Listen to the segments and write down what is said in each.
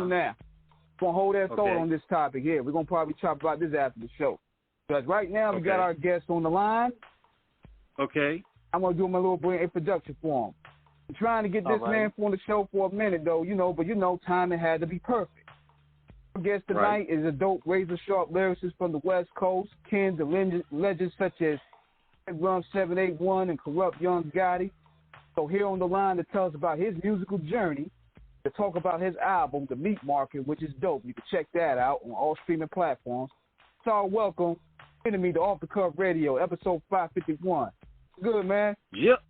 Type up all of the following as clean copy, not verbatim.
do now. We're going to hold that thought Okay. on this topic here. We're going to probably talk about this after the show. Because right now we got our guest on the line. Okay. I'm going to do my little brief introduction for him. I'm trying to get this man on the show for a minute, though, but timing had to be perfect. Our guest tonight is a dope, razor-sharp lyricist from the West Coast, kin to legends such as Rum 781 and Kurupt Young Gotti. So here on the line to tell us about his musical journey, to talk about his album, The MeatMarket, which is dope. You can check that out on all streaming platforms. So welcome, NME Off the Cuff Radio, episode 551. Good, man. Yep.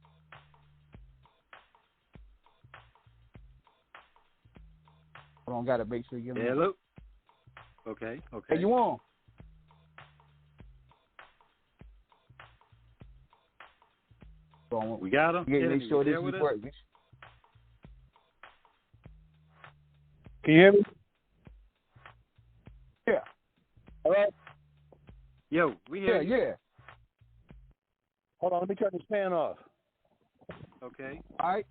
Hold on, gotta make sure you get me. Hello. Okay. Hey, you on? We got him. Yeah, make sure this is working. Can you hear me? Yeah. All right. Yo, we hear you. Yeah. Hold on, let me turn this fan off. Okay. All right.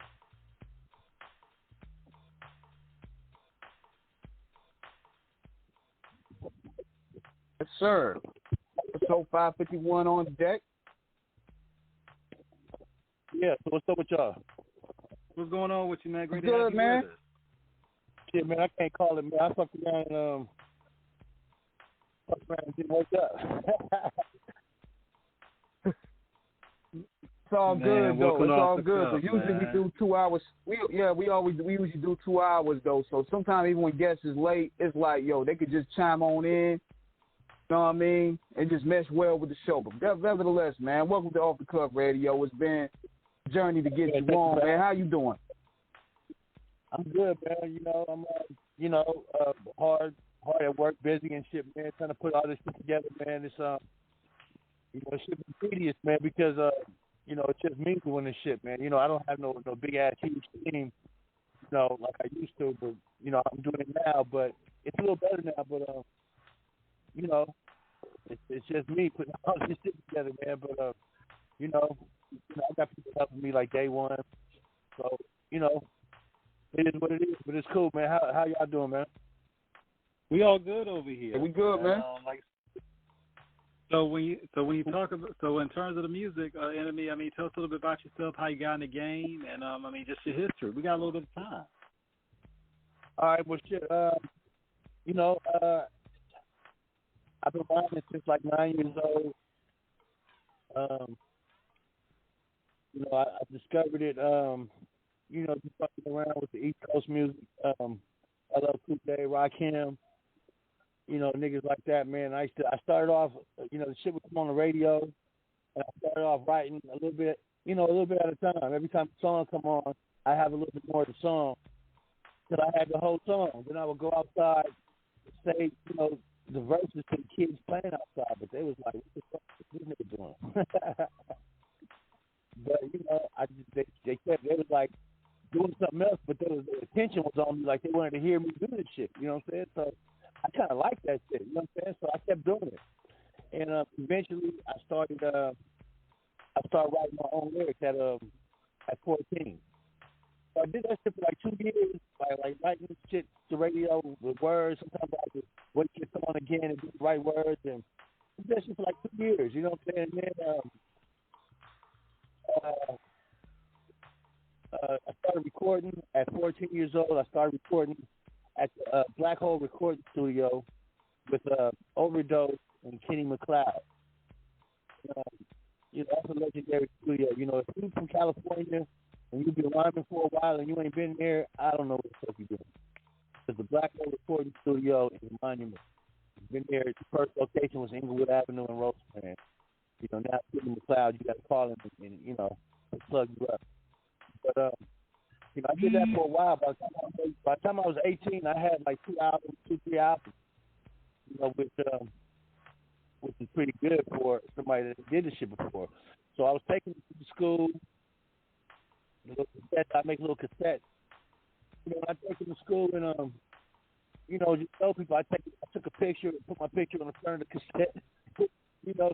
Yes, sir. Episode 551 on deck. Yeah, so what's up with y'all? What's going on with you, man? Great to Good, have you man. with us. Shit, man, I can't call it, man. I fucked around and didn't wake up. It's all good, though. It's all good. So usually we do 2 hours. We usually do 2 hours, though. So sometimes even when guests is late, it's like, they could just chime on in. You know what I mean? And just mesh well with the show. But nevertheless, man, welcome to Off the Cuff Radio. It's been a journey to get you on, man. How you doing? I'm good, man. I'm hard at work, busy and shit, man. Trying to put all this shit together, man. It's it should be tedious, man, because it's just me doing this shit, man. I don't have no big ass huge team, like I used to, but I'm doing it now, but it's a little better now, but it's just me putting all this shit together, man. But I got people helping me like day one, so it is what it is. But it's cool, man. How y'all doing, man? We all good over here. Yeah, we good, man. So when you talk about in terms of the music, NME, tell us a little bit about yourself, how you got in the game, and just your history. We got a little bit of time. All right, well, shit. I've been writing since like 9 years old. I discovered it. Just fucking around with the East Coast music. I love Cool Day, Rakim. Niggas like that, man. I started off, the shit would come on the radio, and I started off writing a little bit at a time. Every time a song come on, I have a little bit more of the song, till I had the whole song. Then I would go outside, say, the verses to the kids playing outside, but they was like, what the fuck is this nigga doing? But, they was like doing something else, but their attention was on me, like they wanted to hear me do this shit, you know what I'm saying? So I kind of liked that shit, you know what I'm saying? So I kept doing it. And eventually I started writing my own lyrics at 14. So I did that shit for like 2 years, like writing shit to radio with words. Sometimes I would wait to come on again and do the right words, and I did that shit for like 2 years, you know what I'm saying? And then I started recording at 14 years old. I started recording at the Black Hole Recording Studio with Overdose and Kenny McLeod. That's a legendary studio. If you're from California and you've been rhyming for a while and you ain't been there, I don't know what the fuck you're doing. Because the Black Hole Recording Studio is a monument. Been there. The first location was Inglewood Avenue in Rosecrans. Now Kenny McLeod, you got to call him and plug you up. But I did that for a while. By the time I was 18, I had like 3 albums, which is pretty good for somebody that did this shit before. So I was taking it to school. I make little cassettes. I take it to school and just tell people I took a picture, put my picture on the front of the cassette.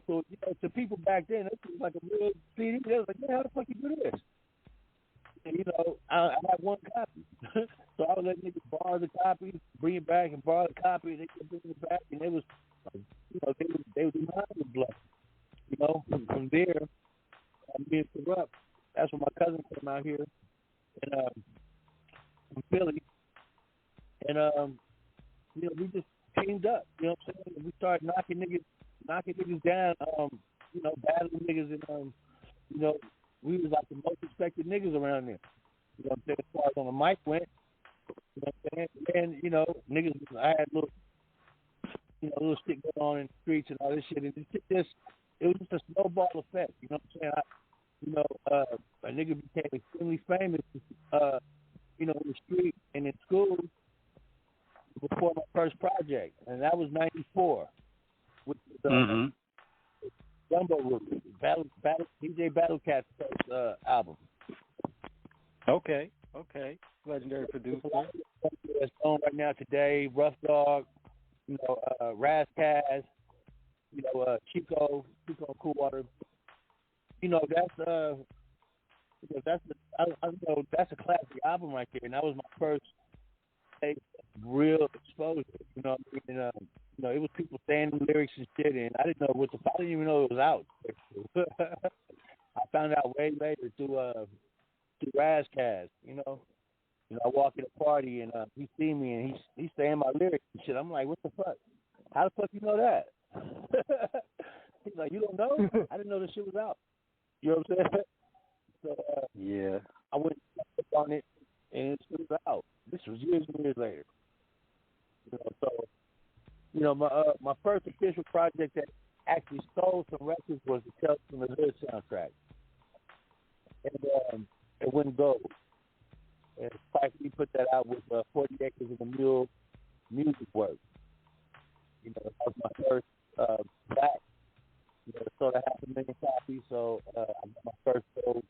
So to people back then, it was like a real CD. They was like, "Man, how the fuck you do this?" you know, I had one copy. So I would let niggas borrow the copy, bring it back and borrow the copy, and they could bring it back, and it was, like, you know, they was mind was blown. You know, from there, being Kurupt, that's when my cousin came out here, and from Philly, and you know, we just teamed up. You know what I'm saying? We started knocking niggas down. You know, battling niggas, and you know, we was like the most respected niggas around there. You know what I'm saying? As far as on the mic went, you know what I'm saying? And you know, niggas, I had little shit going on in the streets and all this shit, and it was just a snowball effect. You know what I'm saying? A nigga became extremely famous, you know, in the street and in school before my first project, and that was '94, with the Gumbo Root, DJ Battle Cat's first album. Okay. Legendary producer. That's on right now today. Rough Dog, you know, Raz Kaz, you know, Chico Coolwater. You know, that's a classic album right there, and that was my first real exposure. You know what I mean? And, you know, it was people saying the lyrics and shit, and I didn't even know it was out. I found out way later through Raz Kaz, you know. You know, I walk in a party and he see me and he's saying my lyrics and shit. I'm like, what the fuck? How the fuck you know that? He's like, you don't know? I didn't know this shit was out. You know what I'm saying? So yeah, I went on it and it was out. This was years and years later. You know, so you know, my first official project that actually sold some records was the Tales from the Hood soundtrack, and it went gold. And Spike Lee put that out with 40 Acres of a Mule music work. You know, that was my first back. You know, it sold 500,000 copies, so I got my first gold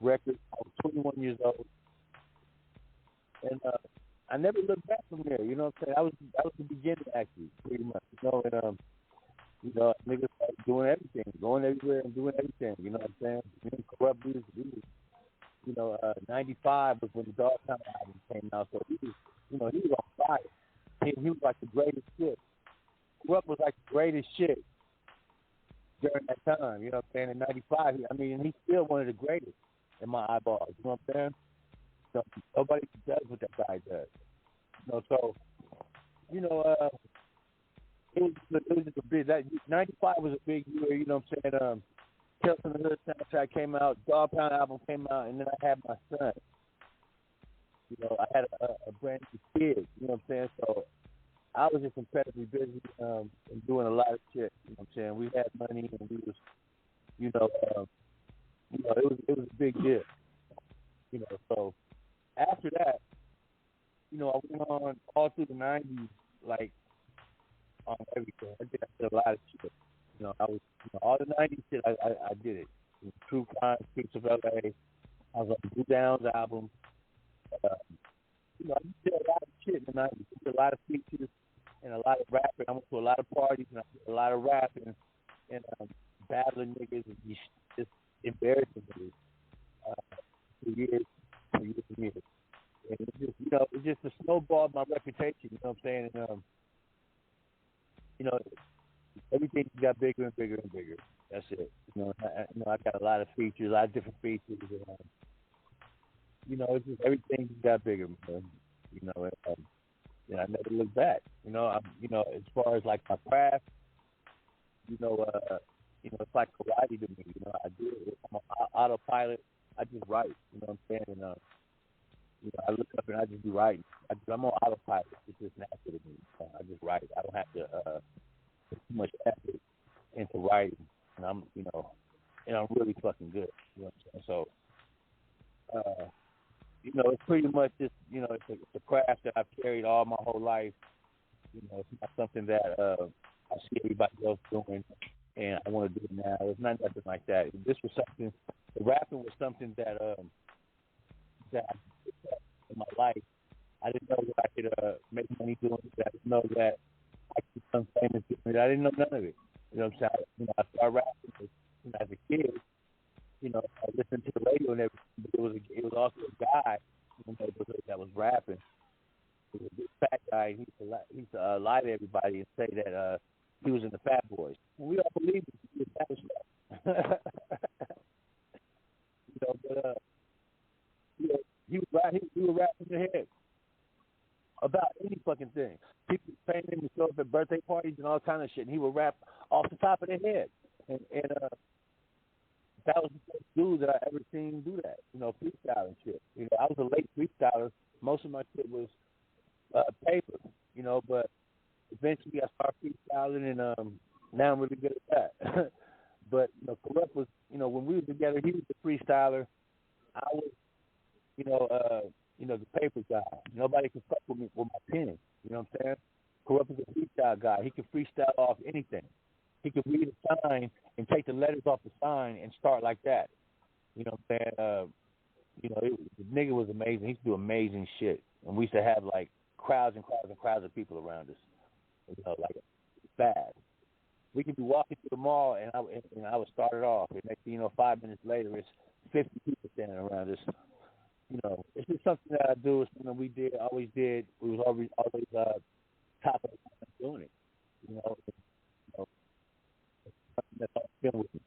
record. I was 21 years old. And I never looked back from there, you know what I'm saying? That was the beginning, actually, pretty much. You know, and, you know, niggas started doing everything, going everywhere and doing everything, you know what I'm saying? Me and Kurupt, we was you know, 95 was when the Dogtown album came out, so he was on fire. He was like the greatest shit. Kurupt was like the greatest shit during that time, you know what I'm saying? In 95, he's still one of the greatest in my eyeballs, you know what I'm saying? So nobody does what that guy does. You know, so, you know, it was just a big, that 95 was a big year, you know what I'm saying? Tales from the Hood soundtrack came out, Dog Pound album came out, and then I had my son. You know, I had a brand new kid, you know what I'm saying? So I was just incredibly busy and doing a lot of shit, you know what I'm saying? We had money and we was, it was a big deal. You know, so after that, you know, I went on all through the 90s, like, on everything. I did a lot of shit. You know, I was, all the 90s shit, I did it. True Crime, Streets of LA. I was on the Blue Downs album. You know, I did a lot of shit in the 90s. I did a lot of features and a lot of rapping. I went to a lot of parties and I did a lot of rapping and battling niggas and just embarrassing niggas for years. And it just, you know, it just snowballed my reputation, you know what I'm saying? And, you know, everything got bigger and bigger and bigger. That's it. You know, I got a lot of features, a lot of different features. And, you know, it's just everything just got bigger, man. You know, and I never looked back. You know, you know, as far as like my craft, you know, it's like karate to me. You know, I do it. I'm an autopilot. I just write. You know what I'm saying? And you know, I look up and I just be writing. I'm on autopilot. It's just natural to me. I just write. I don't have to put too much effort into writing. And I'm really fucking good. You know what I'm saying? So, you know, it's pretty much just, you know, it's a craft that I've carried all my whole life. You know, it's not something that I see everybody else doing and I want to do it now. It's not nothing like that. This was something, the rapping was something that that I did in my life. I didn't know that I could make money doing it. I didn't know that I could become famous doing it. I didn't know none of it. You know what I'm saying? I started rapping as a kid. I listened to the radio and everything, but it was also a guy in the neighborhood that was rapping. He was a big fat guy. He used to lie to everybody and say that he was in the Fat Boys. And we all believed it. That was but he would rap in the head about any fucking thing. People paying him to show up at birthday parties and all kind of shit, and he would rap off the top of their head. And that was the first dude that I ever seen do that, freestyling shit. I was a late freestyler. Most of my shit was paper, but eventually I started freestyling, and now I'm really good at that. But, Kurupt was, when we were together, he was the freestyler. I was, the paper guy. Nobody could fuck with me with my pen. You know what I'm saying? Kurupt was a freestyle guy. He could freestyle off anything. He could read a sign and take the letters off the sign and start like that. You know what I'm saying? The nigga was amazing. He used to do amazing shit. And we used to have, like, crowds and crowds and crowds of people around us. Like, bad. We could be walking through the mall, and I would start it off. And next thing you know, 5 minutes later, it's 50 people standing around us. It's just something that I do. It's something we did, always did. We was always top of the line doing it. That's all I've been with me.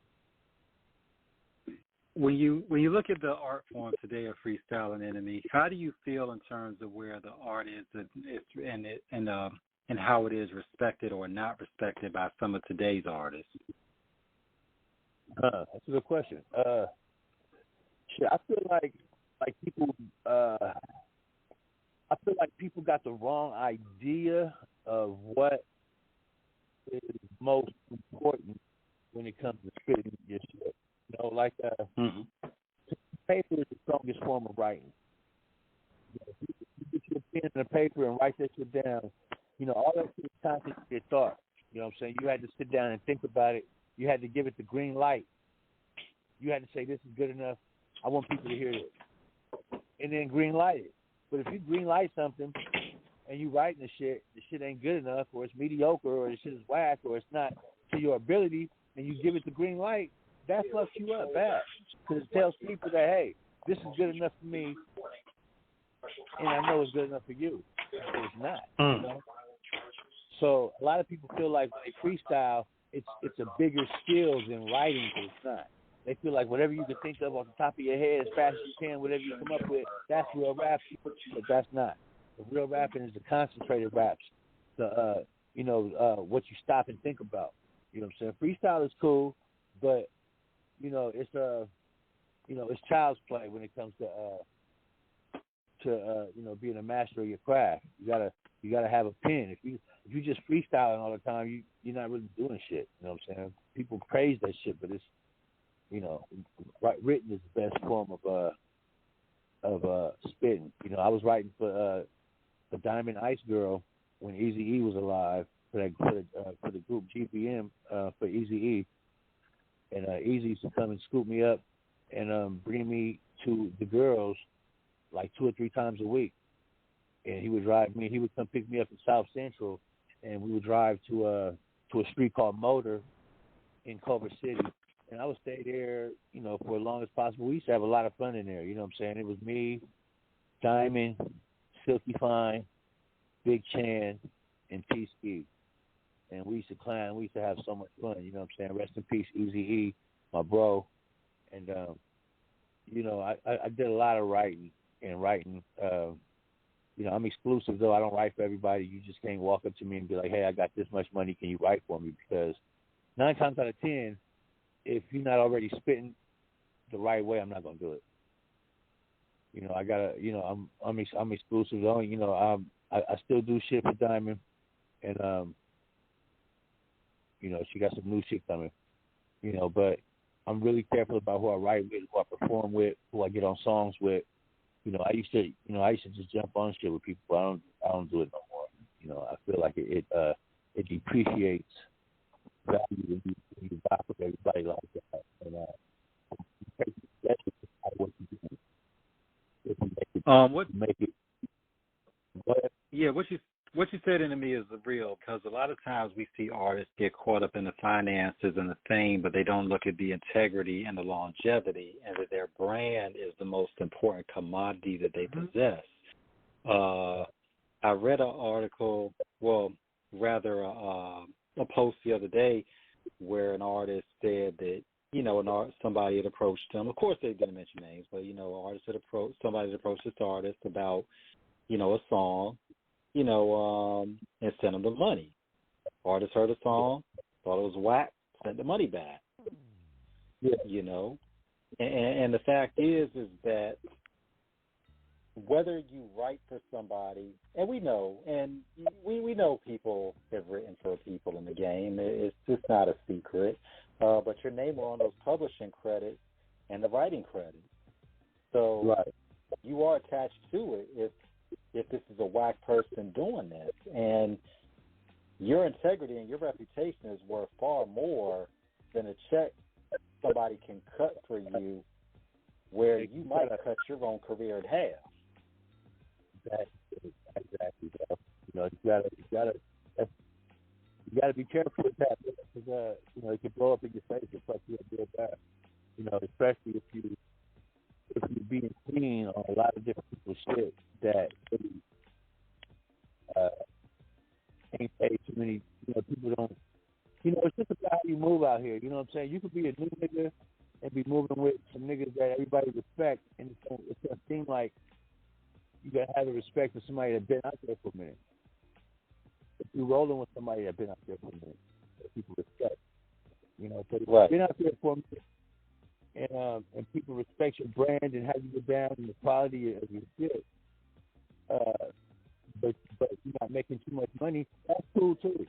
When you look at the art form today of freestyle and NME, how do you feel in terms of where the art is and how it is respected or not respected by some of today's artists? That's a good question. I feel like people. I feel like people got the wrong idea of what is most important when it comes to spitting your shit. Paper is the strongest form of writing. You get your pen and a paper and write that shit down. All that shit is concentrated thought. You know what I'm saying? You had to sit down and think about it. You had to give it the green light. You had to say, this is good enough. I want people to hear this. And then green light it. But if you green light something and you writing the shit ain't good enough, or it's mediocre, or the shit is whack, or it's not to your ability, and you give it the green light, that fucks you up bad. Because it tells people that, hey, this is good enough for me, and I know it's good enough for you. But it's not. So a lot of people feel like when they freestyle, it's a bigger skill than writing, but it's not. They feel like whatever you can think of off the top of your head as fast as you can, whatever you come up with, that's real rap. But that's not. The real rapping is the concentrated raps. What you stop and think about. You know what I'm saying? Freestyle is cool, but it's child's play when it comes to being a master of your craft. You gotta have a pen. If you just freestyling all the time, you're not really doing shit. You know what I'm saying? People praise that shit, but it's written is the best form of spitting. I was writing for Diamond Ice Girl when Eazy-E was alive for the group GBM for Eazy-E, and Eazy used to come and scoop me up and bring me to the girls like 2 or 3 times a week, and he would drive me. He would come pick me up in South Central, and we would drive to a street called Motor in Culver City. And I would stay there, for as long as possible. We used to have a lot of fun in there, you know what I'm saying? It was me, Diamond, Silky Fine, Big Chan, and T-Ski. And we used to clown. We used to have so much fun, you know what I'm saying? Rest in peace, Eazy-E, my bro. And, I did a lot of writing. I'm exclusive, though. I don't write for everybody. You just can't walk up to me and be like, hey, I got this much money. Can you write for me? Because 9 times out of 10, if you're not already spitting the right way, I'm not gonna do it. I gotta, I'm exclusive. I still do shit for Diamond, and she got some new shit coming. But I'm really careful about who I write with, who I perform with, who I get on songs with. I used to just jump on shit with people, but I don't do it no more. I feel like it depreciates value when you vibe with everybody like that. And that's what you do. If you make it, What you what you said in me is real, because a lot of times we see artists get caught up in the finances and the fame, but they don't look at the integrity and the longevity, and that their brand is the most important commodity that they possess. I read an article, well, rather a post the other day where an artist said that, you know, somebody had approached him. Of course, they didn't mention names, but, you know, somebody had approached this artist about, you know, a song, you know, and sent him the money. Artist heard the song, thought it was whack, sent the money back. Yeah. You know, and the fact is that whether you write for somebody, and we know people have written for people in the game. It's just not a secret. But your name are on those publishing credits and the writing credits. So you are attached to it if this is a whack person doing this. And your integrity and your reputation is worth far more than a check somebody can cut for you, where you might cut your own career in half. Exactly. You know, you gotta be careful with that, because you know, it can blow up in your face and fuck you up real bad. You know, especially if you're being clean on a lot of different people's shit that really, ain't paid too many. You know, people don't. You know, it's just about how you move out here. You know what I'm saying? You could be a new nigga and be moving with some niggas that everybody respect, and it's gonna seem like you gotta have the respect for somebody that's been out there for a minute. If you're rolling with somebody that's been out there for a minute, that people respect. You know, but if you've been out there for a minute and people respect your brand and how you get down and the quality of your shit, but you're not making too much money, that's cool too.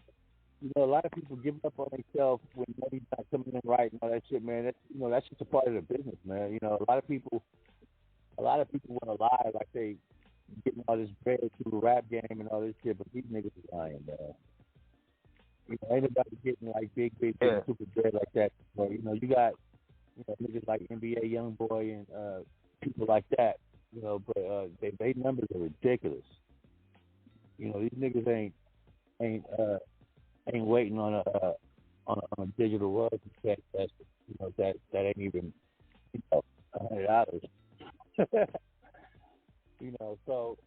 You know, a lot of people give up on themselves when money's not coming in right and all that shit, man. That's just a part of the business, man. You know, a lot of people want to lie like they getting all this bread through the rap game and all this shit, but these niggas is lying, man. You know, ain't nobody getting like big super bread like that. But you know, you got niggas like NBA Youngboy and people like that. You know, but they numbers are ridiculous. You know, these niggas ain't waiting on a digital royalty check that ain't even $100. You know, so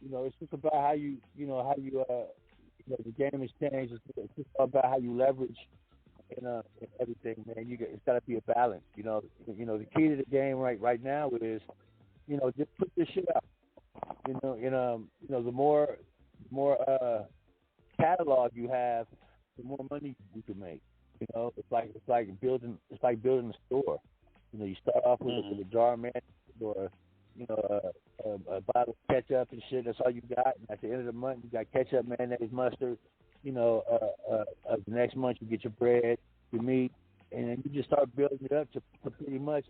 it's just about how you the game has changed. It's just about how you leverage in everything, man. It's got to be a balance. You know, the key to the game right now is, just put this shit out. The more catalog you have, the more money you can make. You know, it's like building a store. You know, you start off with a jar man or a bottle of ketchup and shit. That's all you got. And at the end of the month, you got ketchup, mayonnaise, mustard. The next month you get your bread, your meat, and then you just start building it up to pretty much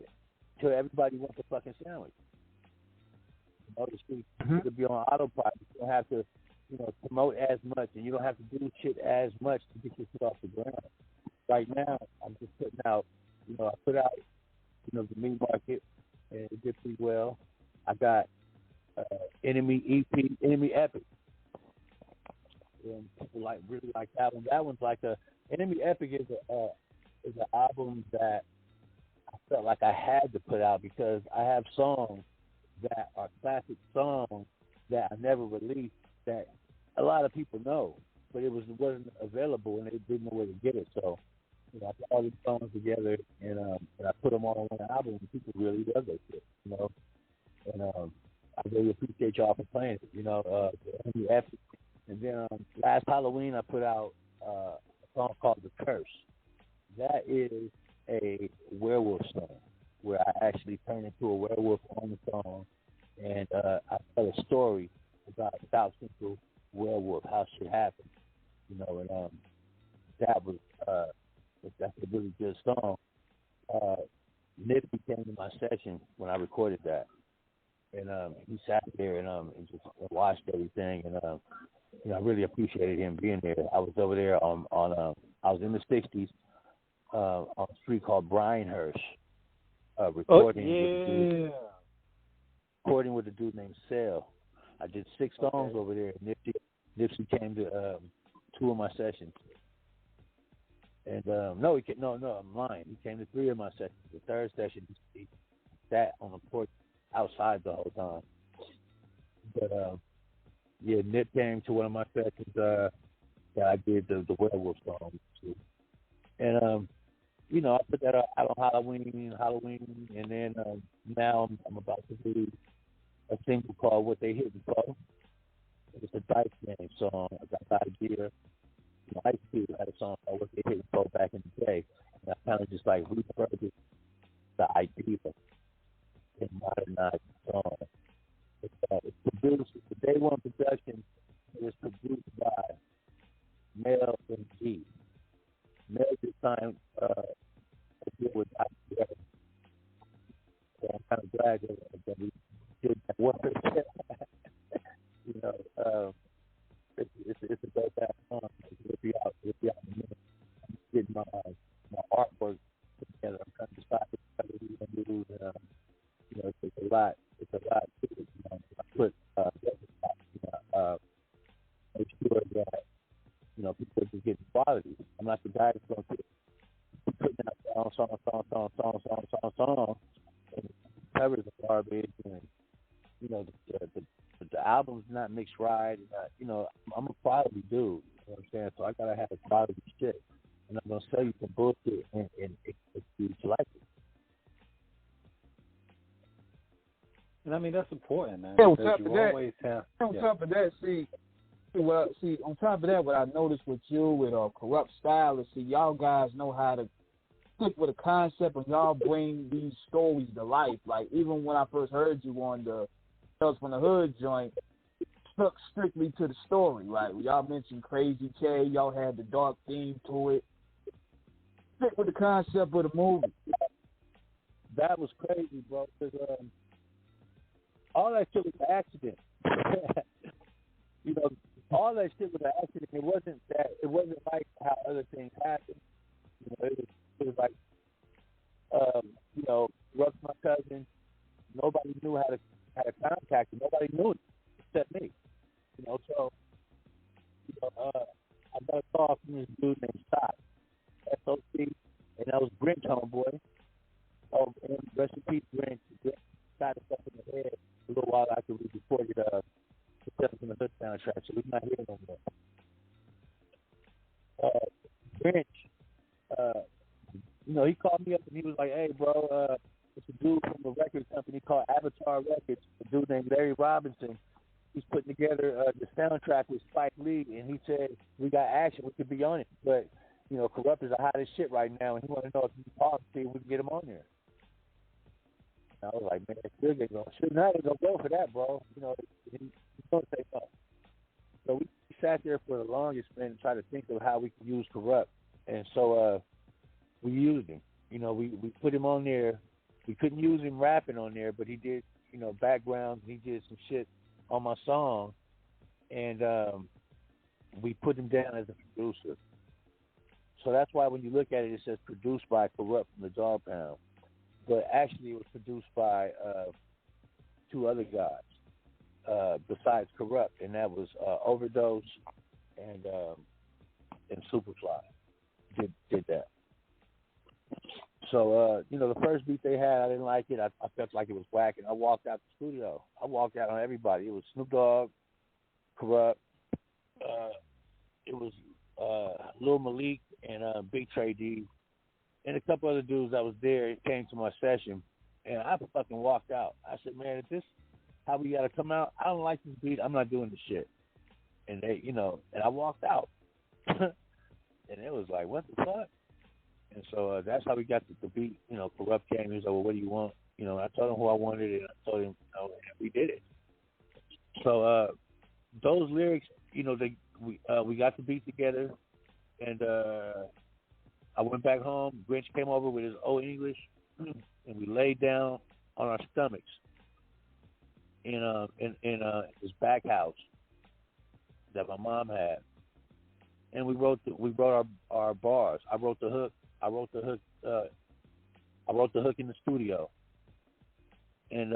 till everybody wants a fucking sandwich. You could be on autopilot. You don't have to, promote as much, and you don't have to do shit as much to get your shit off the ground. Right now, I'm just putting out, I put out, the meat market, and it did pretty well. I got NME EP, NME Epic. And people really like that one. That one's like NME Epic is an album that I felt like I had to put out because I have songs that are classic songs that I never released that a lot of people know, but it wasn't available and they didn't know where to get it. So, I put all these songs together and I put them all on one album and people really love that shit, And I really appreciate y'all for playing it, And then last Halloween I put out a song called The Curse. That is a werewolf song where I actually turn into a werewolf on the song, and I tell a story about South Central werewolf, how shit happened, and that's a really good song. Nipsey came to my session when I recorded that, and he sat there and just watched everything, and I really appreciated him being there. I was over there I was in the '60s on a street called Bryanhurst, recording with a dude named Sel. I did 6 songs over there. Nipsey Nipsey came to 2 of my sessions. And no, I'm lying. He came to 3 of my sessions. The third session, he sat on the porch outside the whole time. But yeah, Nip came to one of my sessions that I did the werewolf song to. And you know, I put that out on Halloween, and then now I'm about to do a single called "What They Hit Me For." It's a Dice Game song. I got the idea. Ice Cube had a song called "What They Hit Me For" back in the day, and I kind of just like repurposed the idea and modernized the song. It's produced. It's the Day One production. It was produced by Mel and G. Mel this time deal with IPA. So I'm kind of glad that we did that work. You know, it's a dope ass song. It'll be out in a minute. I'm getting my artwork together. I'm trying to decide what we're gonna do. You know, it's a lot to it. You know, I put make sure that, you know, people just get quality. I'm not the guy that's going to keep putting out song, and covers are garbage, and you know the album's not mixed right. You know, I'm a quality dude. You know what I'm saying? So I gotta have a quality shit, and I'm gonna sell you some bullshit, and if you like it. And I mean that's important, man. Yeah, because you always have. On top of that, on top of that, what I noticed with you, with Kurupt Style, is y'all guys know how to stick with a concept, and y'all bring these stories to life. Like, even when I first heard you on the Tales from the Hood joint, stuck strictly to the story. Like, y'all mentioned Crazy K, y'all had the dark theme to it. Stick with the concept of the movie. That was crazy, bro, because all that shit was an accident. You know, all that shit was an accident. It wasn't like how other things happen. You know, it was like, you know, Russ, my cousin, nobody knew how to contact him. Nobody knew it except me. You know, so, you know, I got a call from this dude named Scott, SOC, and that was Grinch, homeboy. Oh, and rest in peace, Grinch. Grinch shot himself in the head a little while after we recorded the Tales from the Hood soundtrack, so we're not here no more. Grinch, you know, he called me up and he was like, "Hey, bro, it's a dude from a record company called Avatar Records, a dude named Larry Robinson. He's putting together the soundtrack with Spike Lee, and he said, we got action, we could be on it. But, you know, Kurupt is the hottest shit right now, and he wanted to know if you can talk to see if we can get him on there." And I was like, man, they're going to go for that, bro. You know, he's going to say no. So we sat there for the longest, man, and tried to think of how we could use Kurupt. And so we used him. You know, we put him on there. We couldn't use him rapping on there, but he did, you know, backgrounds, and he did some shit on my song, and we put him down as a producer. So that's why when you look at it, it says produced by Kurupt from the Dog Pound. But actually it was produced by 2 other guys besides Kurupt, and that was Overdose and Superfly did that. So, you know, the first beat they had, I didn't like it. I felt like it was whack, and I walked out the studio. I walked out on everybody. It was Snoop Dogg, Kurupt, it was Lil Malik and Big Trey D, and a couple other dudes that was there. It came to my session, and I fucking walked out. I said, man, is this how we got to come out? I don't like this beat. I'm not doing this shit. And they, you know, and I walked out. And it was like, what the fuck? And so that's how we got the beat. You know, Kurupt came. He was like, well, what do you want? You know, I told him who I wanted, and I told him, you know, and we did it. So those lyrics, you know, we got the beat together, and I went back home. Grinch came over with his old English, and we laid down on our stomachs in his back house that my mom had, and we wrote our bars. I wrote the hook. I wrote the hook in the studio, and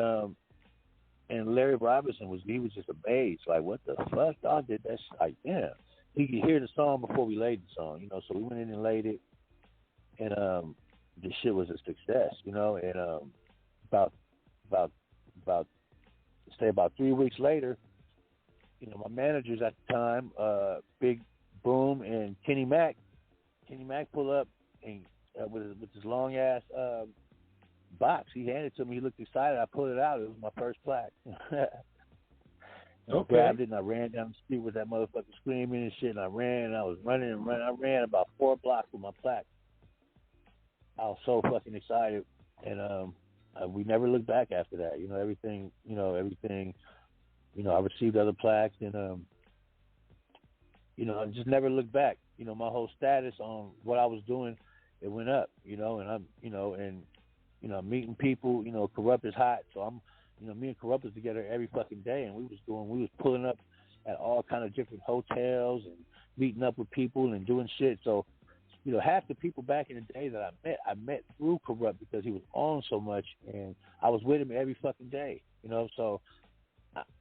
And Larry Robinson was just amazed, like, what the fuck, dog did that shit? Like, damn. He could hear the song before we laid the song, you know, so we went in and laid it, and the shit was a success, you know, and about about 3 weeks later, you know, my managers at the time, Big Boom and Kenny Mack pull up and with his long ass box. He handed it to me. He looked excited. I pulled it out. It was my first plaque. I grabbed it and I ran down the street with that motherfucker screaming and shit. And I ran and I was running and running. I ran about 4 blocks with my plaque. I was so fucking excited, and we never looked back after that. You know, everything. You know, I received other plaques, and you know, I just never looked back. You know, my whole status on what I was doing, it went up. You know, and I'm meeting people. You know, Kurupt is hot, so I'm. You know, me and Kurupt was together every fucking day, and we was pulling up at all kind of different hotels and meeting up with people and doing shit. So, you know, half the people back in the day that I met through Kurupt because he was on so much, and I was with him every fucking day. You know, so,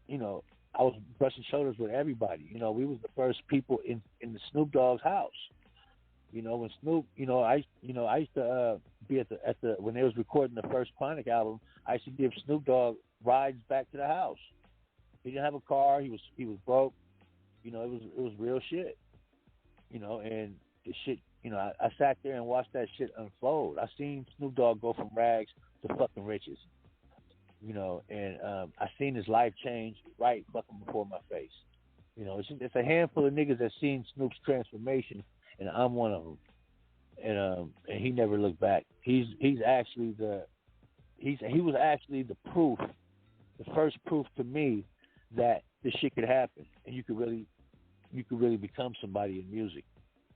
you know, I was brushing shoulders with everybody. You know, we was the first people in the Snoop Dogg's house. You know, when Snoop, I used to be at the when they was recording the first Chronic album, I used to give Snoop Dogg rides back to the house. He didn't have a car. He was broke. You know, it was real shit. You know, and the shit. You know, I sat there and watched that shit unfold. I seen Snoop Dogg go from rags to fucking riches. You know, and I seen his life change right fucking before my face. You know, it's a handful of niggas that seen Snoop's transformation, and I'm one of them. And he never looked back. He was actually the proof, the first proof to me that this shit could happen, and you could really become somebody in music.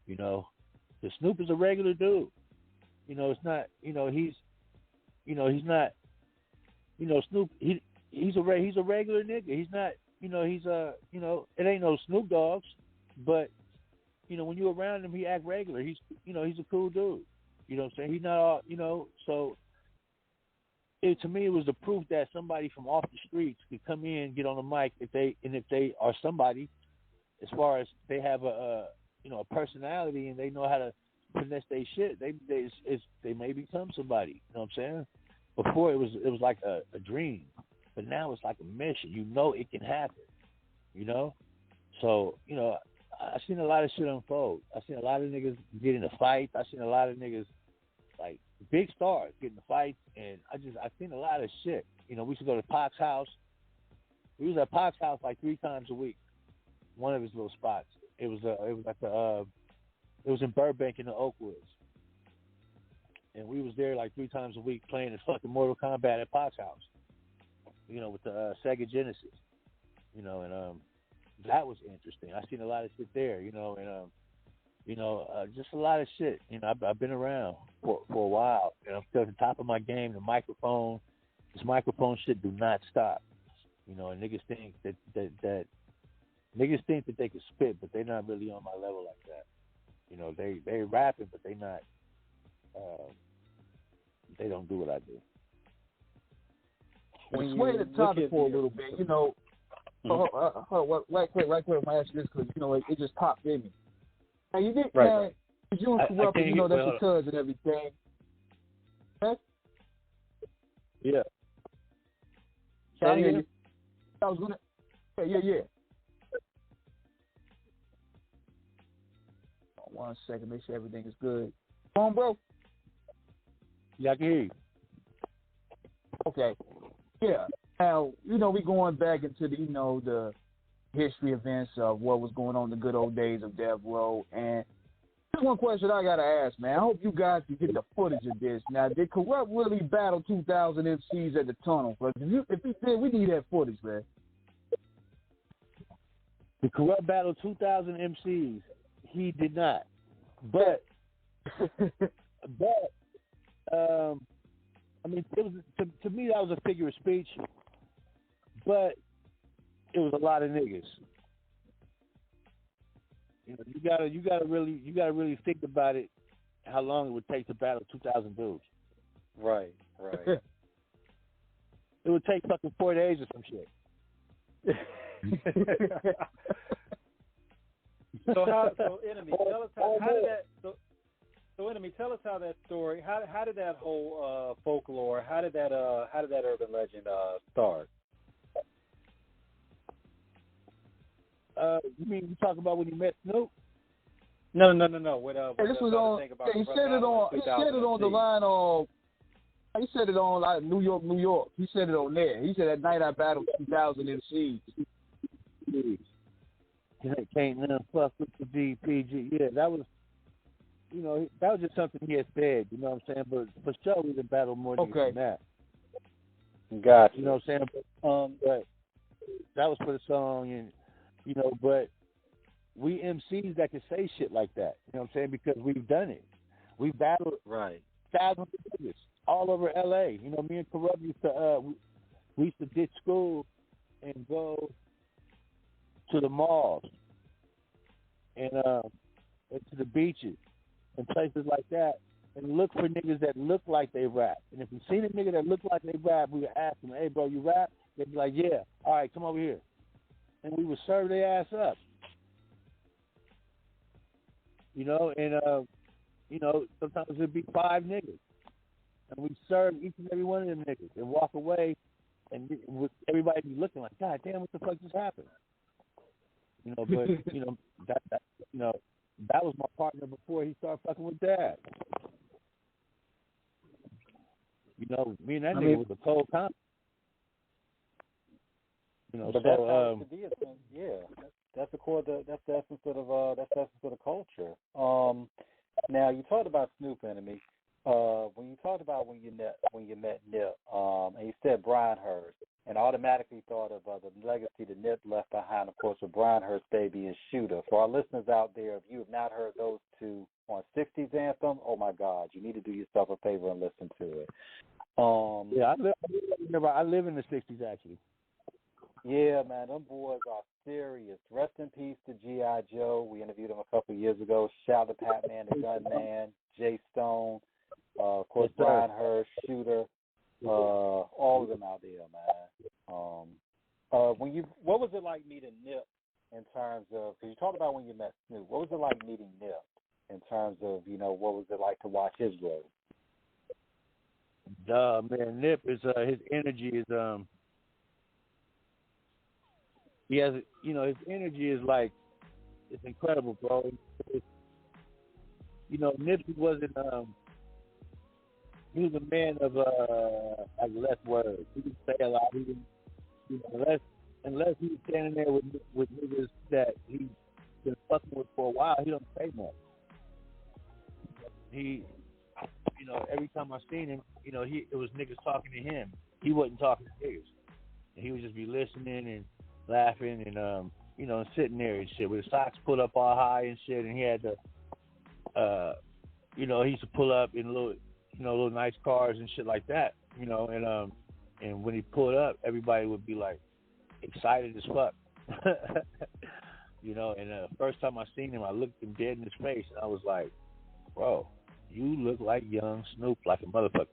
You know, the Snoop is a regular dude. You know, it's not. You know, he's not. You know, Snoop. He's a regular nigga. He's not. You know, it ain't no Snoop Dogs, but you know, when you're around him, he act regular. He's a cool dude. You know what I'm saying? He's not all, you know, so to me, it was the proof that somebody from off the streets could come in, get on the mic if they are somebody, as far as they have a personality and they know how to finesse their shit, they may become somebody. You know what I'm saying? Before it was like a dream, but now it's like a mission. You know it can happen. You know, so you know. I seen a lot of shit unfold. I seen a lot of niggas get into fights. I seen a lot of niggas, like, big stars get into fights, and I seen a lot of shit. You know, we used to go to Pac's house. We was at Pac's house like 3 times a week. One of his little spots. It was in Burbank in the Oakwoods, and we was there like 3 times a week playing this fucking Mortal Kombat at Pac's house. You know, with the Sega Genesis. You know, and that was interesting. I seen a lot of shit there, you know, and just a lot of shit. You know, I've been around for a while, and I'm still at the top of my game. This microphone shit do not stop. You know, and niggas think that niggas think that they can spit, but they're not really on my level like that. You know, they rapping, but they not. They don't do what I do. Sway the topic for a little bit, you know. Right quick, I'm gonna ask you this because you know it just popped in me. Now you did, right. You and Kurupt, you know that's your cousin and everything. Huh? Yeah. I hear you. I was gonna. Yeah. One second, make sure everything is good. Come on, bro. Yeah, I can hear you. Okay. Yeah. Now, you know, we going back into the, you know, the history events of what was going on in the good old days of Death Row. And there's one question I got to ask, man. I hope you guys can get the footage of this. Now, did Kurupt really battle 2,000 MCs at the tunnel? Because if he did, we need that footage, man. Did Kurupt battle 2,000 MCs? He did not. But, I mean, it was to me that was a figure of speech. But it was a lot of niggas. You know, you gotta really think about it. How long it would take to battle 2,000 dudes? Right. It would take fucking 4 days or some shit. So Enemy, tell us tell us how that story, how did that whole folklore, how did that urban legend start? You mean you talk about when you met Snoop? No. This was on. He said it on the line on. He said it on like New York. He said it on there. He said that night I battled 2000 MCs. Can't none plus with the DPG. Yeah, that was, that was just something he had said. You know what I'm saying? But for sure, we done battled more than that. Gotcha. You know what I'm saying? But that was for the song, and but we MCs that can say shit like that. You know what I'm saying? Because we've done it. We battled thousands of niggas all over LA. Me and Kurupt used to we used to ditch school and go to the malls and to the beaches and places like that and look for niggas that look like they rap. And if we seen a nigga that looked like they rap, we would ask them, "Hey, bro, you rap?" They'd be like, "Yeah." "All right, come over here." And we would serve their ass up. Sometimes it'd be 5 niggas. And we'd serve each and every one of them niggas and walk away, and with everybody be looking like, "God damn, what the fuck just happened?" But that was my partner before he started fucking with Dad. Me and that nigga was a cold comp. But that's how it should be. That's the core. That's the essence of the culture. Now you talked about Snoop, Enemy. When you talked about when you met Nip, and you said Brian Hurst, and automatically thought of the legacy that Nip left behind, of course, with Brian Hurst, Baby, and Shooter. For our listeners out there, if you have not heard those two on 60s Anthem, oh my God, you need to do yourself a favor and listen to it. I live in the 60s actually. Yeah, man, them boys are serious. Rest in peace to G.I. Joe. We interviewed him a couple of years ago. Shout out to Pat-Man, the Gunman, Jay Stone, of course, Brian Hurst, Shooter, all of them out there, man. What was it like meeting Nip in terms of, because you talked about when you met Snoop, what was it like meeting Nip in terms of, what was it like to watch his growth? Man, Nip is, his energy is, he has, his energy is like, it's incredible, bro. Nipsey wasn't, he was a man of, like less words. He didn't say a lot. He didn't, unless he was standing there with niggas that he's been fucking with for a while, he don't say much. He, every time I seen him, it was niggas talking to him. He wasn't talking to niggas. And he would just be listening and laughing and, sitting there and shit with his socks pulled up all high and shit. And he had to, he used to pull up in little nice cars and shit like that, and when he pulled up, everybody would be like excited as fuck. And first time I seen him, I looked him dead in his face and I was like, "Bro, you look like young Snoop, like a motherfucker."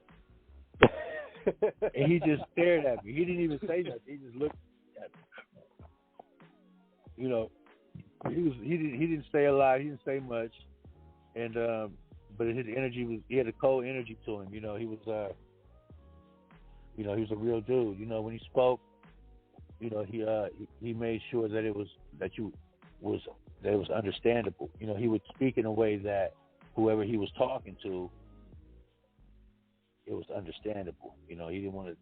And he just stared at me. He didn't even say nothing. He just looked at me. He didn't say a lot. He didn't say much. And but his energy he had a cold energy to him. He was he was a real dude. When he spoke, he made sure that it was understandable. He would speak in a way that whoever he was talking to, it was understandable. He didn't want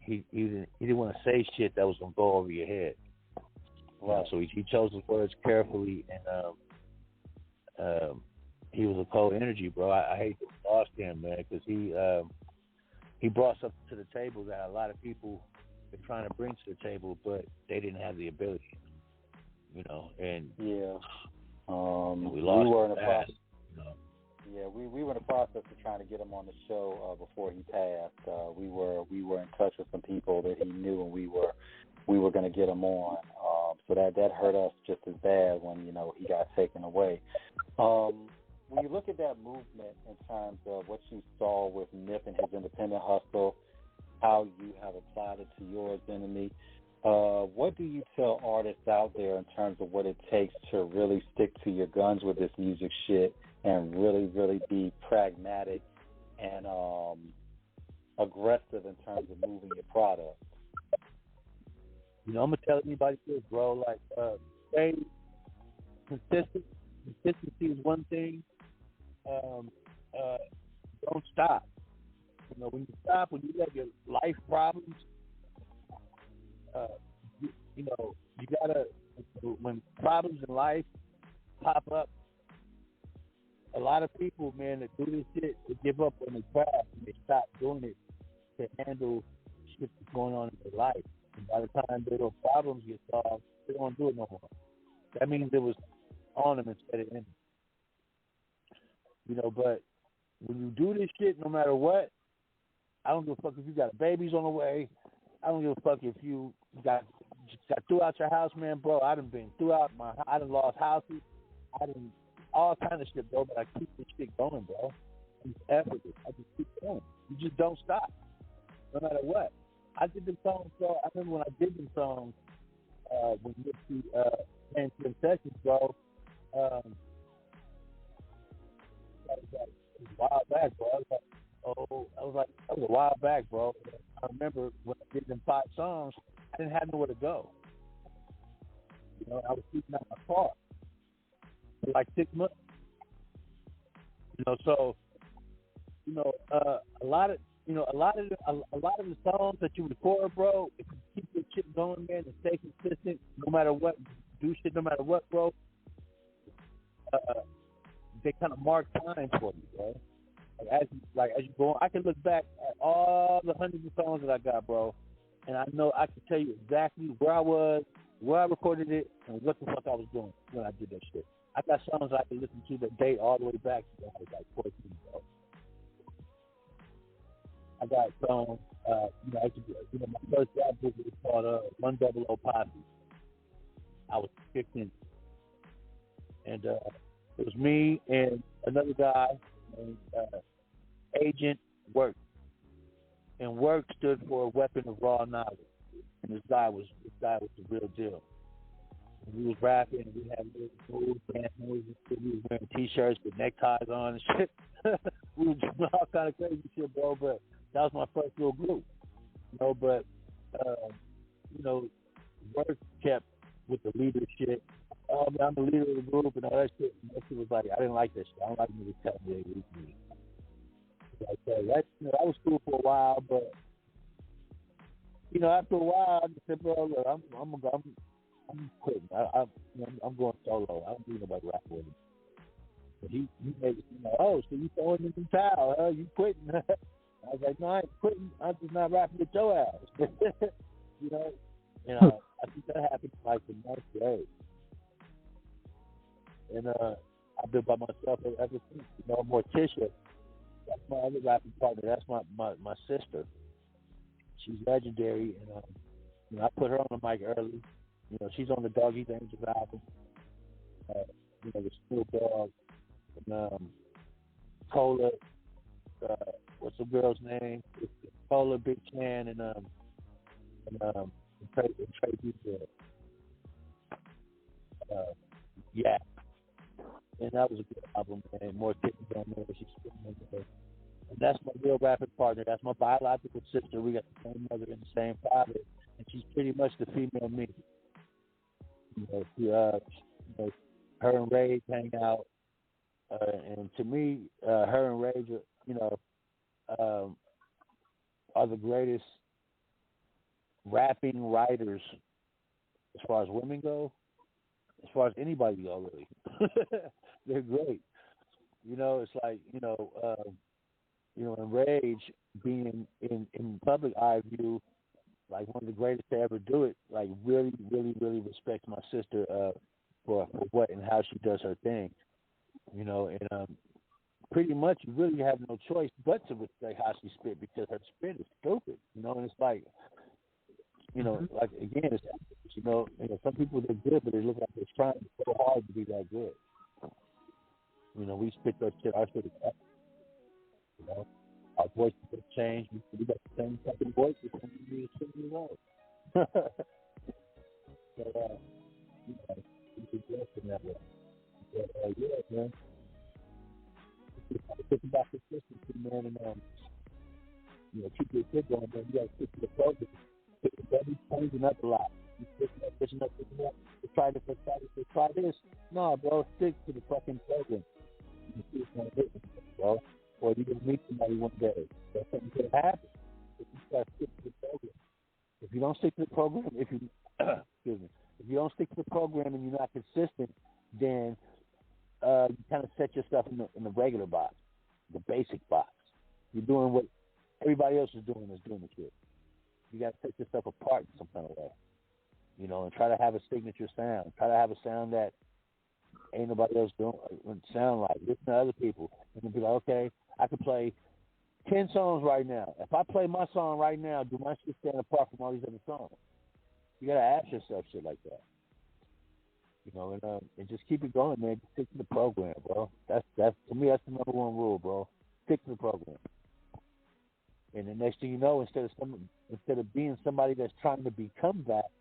to say shit that was gonna go over your head. Right. So he chose his words carefully, and he was a cold energy, bro. I hate to lost him, man, because he brought something to the table that a lot of people been trying to bring to the table, but they didn't have the ability. And yeah, we lost. We were in the process. Yeah, we were in the process of trying to get him on the show before he passed. We were in touch with some people that he knew, and we were going to get him on. So that hurt us just as bad when he got taken away. When you look at that movement in terms of what you saw with Nip and his independent hustle, how you have applied it to yours, NME. What do you tell artists out there in terms of what it takes to really stick to your guns with this music shit and really, really be pragmatic and aggressive in terms of moving your product? I'm gonna tell anybody this, bro. Like, stay consistent. Consistency is one thing. Don't stop. When you stop, when you let your life problems, you gotta. When problems in life pop up, a lot of people, man, that do this shit, they give up on their craft and they stop doing it to handle shit that's going on in their life. And by the time those problems get solved, they don't do it no more. That means it was on them instead of in them. But when you do this shit, no matter what, I don't give a fuck if you got babies on the way. I don't give a fuck if you got threw out your house, man, bro. I done been throughout I done lost houses. I done all kind of shit, bro. But I keep this shit going, bro. It's effortless. I just keep going. You just don't stop, no matter what. I did the songs, bro. I remember when I did the songs, when Nipsey came to them sessions, bro. That was a while back, bro. That was a while back, bro. I remember when I did them 5 songs, I didn't have nowhere to go. I was sleeping out my car for like 6 months. So a lot of the songs that you record, bro, if you keep your shit going, man, and stay consistent, no matter what, do shit no matter what, bro, they kind of mark time for you, bro. As you go on, I can look back at all the hundreds of songs that I got, bro, and I know I can tell you exactly where I was, where I recorded it, and what the fuck I was doing when I did that shit. I got songs I can listen to that date all the way back to when I was like 14, bro. I got songs, my first rap book was called 100 Posse. I was 15. And it was me and another guy named Agent Work. And Work stood for a weapon of raw knowledge. And this guy was the real deal. And we was rapping and we had little moves, dance moves and shit. We was wearing t-shirts with neckties on and shit. We was doing all kind of crazy shit, bro, but that was my first little group. But Work kept with the leader shit. Oh, man, I'm the leader of the group and all that shit. And that shit was like, I didn't like that shit. I don't like niggas telling me they lead me. That was cool for a while, but after a while, I just said, bro, look, I'm quitting. I'm going solo. I don't need nobody rap with me. But he made it seem like, oh, so you throwing in the towel, huh? You quitting? I was like, no, I ain't quitting. I'm just not rapping with your ass. And I think that happened like the next day. And I've been by myself ever since. Morticia, that's my other rapping partner. That's my sister. She's legendary, and I put her on the mic early. She's on the Doggy's Angels album. The Snoop Dogg and Cola. What's the girl's name? It's Cola, Big Chan, and Trey Beasley. Yeah. And that was a good album, and more kittens on there. She's spitting in there. And that's my real rapping partner. That's my biological sister. We got the same mother and the same father, and she's pretty much the female me. Her and Rage hang out, and to me, her and Rage, are the greatest rapping writers as far as women go, as far as anybody go, really. They're great. It's like, and Rage being in public eye view, like one of the greatest to ever do it, like really, really, really respect my sister for what and how she does her thing. And pretty much you really have no choice but to respect how she spit because her spit is stupid, and it's like, like, again, it's, some people, they're good, but they look like they're trying so hard to be that good. We spit that shit, our shit is epic, Our voices have changed. We got the same fucking voices since we were 7 years old. So, you know, we can bless in that way. But, yeah, man. It's about consistency, man, and you know, keep your kid going, man. You got to stick to the program. Everybody's changing up a lot. You switching up. Try this. No, bro, stick to the fucking program. You see what's going to happen, bro. Or you're going to meet somebody one day. That's something going to happen. If you start sticking to the program. If you don't stick to the program, if you don't stick to the program and you're not consistent, then you kind of set yourself in the regular box, the basic box. You're doing what everybody else is doing the shit. You got to set yourself apart in some kind of way, you know, and try to have a signature sound. Try to have a sound that ain't nobody else doing sound like. Listen to other people and then be like, okay, I can play 10 songs right now. If I play my song right now, do my shit stand apart from all these other songs? You got to ask yourself shit like that. You know, and just keep it going, man. Just stick to the program, bro. That's to me, that's the number one rule, bro. Stick to the program. And the next thing you know, instead of being somebody that's trying to become that,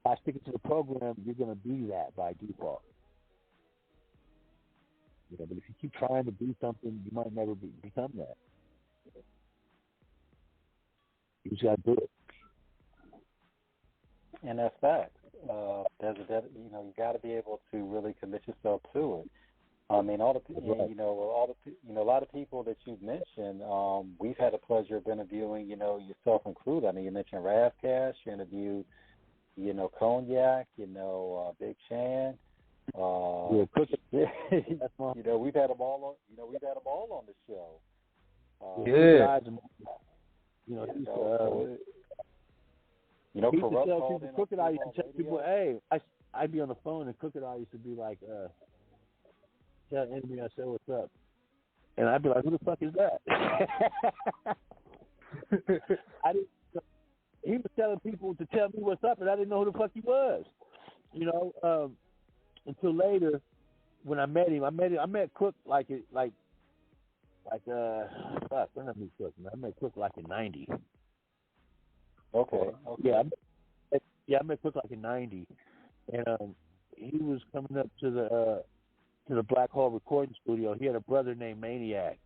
by sticking to the program, you're gonna be that by default. You know, but if you keep trying to be something, you might never become that. You just gotta do it. And that's facts. You got to be able to really commit yourself to it. I mean, a lot of people that you've mentioned, we've had the pleasure of interviewing, you know, yourself included. I mean, you mentioned Rav Cash, you interviewed, you know, Cognac, you know, Big Chan. You know, we've had them all on. You know, we've had them all on the show. Kurupt called in. Crooked Eye used to tell people, hey, I'd be on the phone, and Crooked Eye used to be like, tell NME, I said, what's up? And I'd be like, who the fuck is that? He was telling people to tell me what's up, and I didn't know who the fuck he was. You know, until later, when I met him, I met Crook when I met Crook, man. I met Crook like in 90. Okay. I met Crook like in 90, and he was coming up to the Black Hole recording studio. He had a brother named Maniac,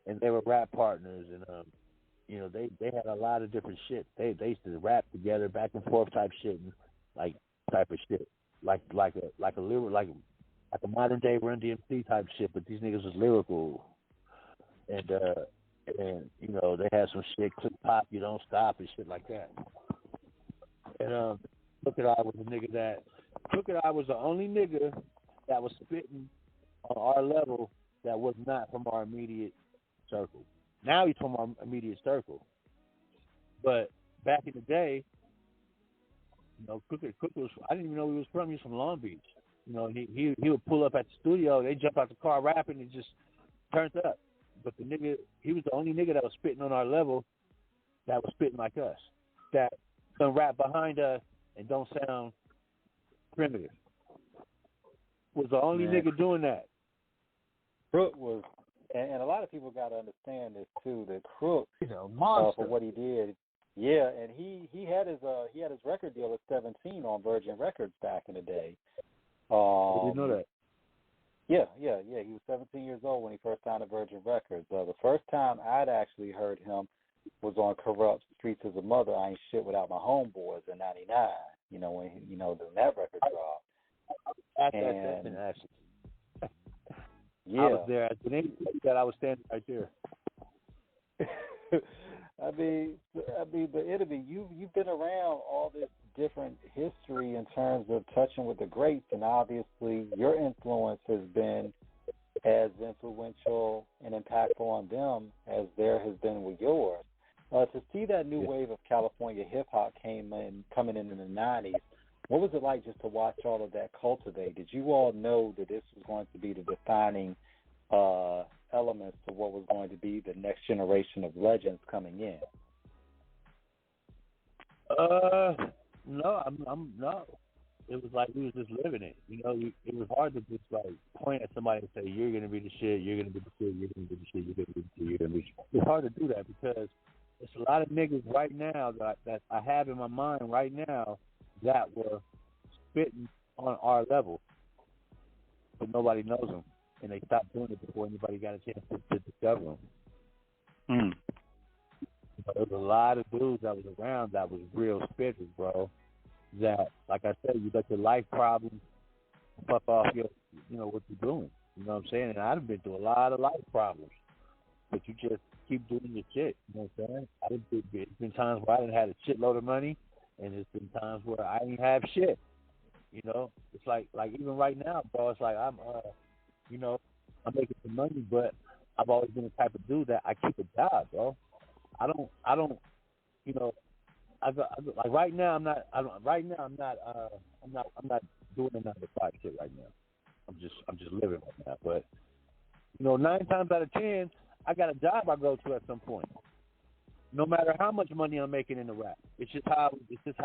and they were rap partners, and you know, they had a lot of different shit. They used to rap together, back and forth type shit, and like a modern day Run DMC type shit. But these niggas was lyrical, and you know, they had some shit, click pop, you don't stop, and shit like that. And Crooked Eye was the only nigga that was spitting on our level that was not from our immediate circle. Now he's from our immediate circle. But back in the day, you know, Crook was, I didn't even know he was from. He was from Long Beach. You know, he would pull up at the studio, they jump out the car rapping and just turned up. But the nigga, he was the only nigga that was spitting on our level that was spitting like us. That can rap behind us and don't sound primitive. Was the only nigga doing that. Crook was, and a lot of people got to understand this too. That Crook, he's a monster for what he did. Yeah, and he had his record deal at 17 on Virgin Records back in the day. Did you know that? Yeah. He was 17 years old when he first signed to Virgin Records. The first time I'd actually heard him was on Kurupt, Streets as a Mother. I Ain't Shit Without My Homeboys in '99. You know, when that record dropped. Actually. Yeah. I was there. The name that I was standing right there. I mean, but Enemy, you've been around all this different history in terms of touching with the greats, and obviously your influence has been as influential and impactful on them as there has been with yours. To see that new wave of California hip hop coming in the '90s, what was it like just to watch all of that cultivate? Did you all know that this was going to be the defining elements to what was going to be the next generation of legends coming in? No, I'm no. it was like we was just living it. You know, it was hard to just like point at somebody and say, "You're gonna be the shit. You're gonna be the shit. You're gonna be the shit. You're gonna be the shit. You're gonna be." The shit. It's hard to do that because there's a lot of niggas right now that I have in my mind right now that were spitting on our level, but nobody knows them, and they stopped doing it before anybody got a chance to discover them. Mm. But there was a lot of dudes that was around that was real spitters, bro. That, like I said, you let your life problems fuck off your, what you're doing. You know what I'm saying? And I've been through a lot of life problems, but you just keep doing your shit. You know what I'm saying? It's been times where I didn't have a shitload of money, and there's been times where I didn't have shit. You know, it's like even right now, bro. It's like I'm making some money, but I've always been the type of dude that I keep a job, bro. I don't, like right now I'm not doing the 9 to 5 shit right now. I'm just living right now. But 9 times out of 10, I got a job I go to at some point. No matter how much money I'm making in the rap, it's just how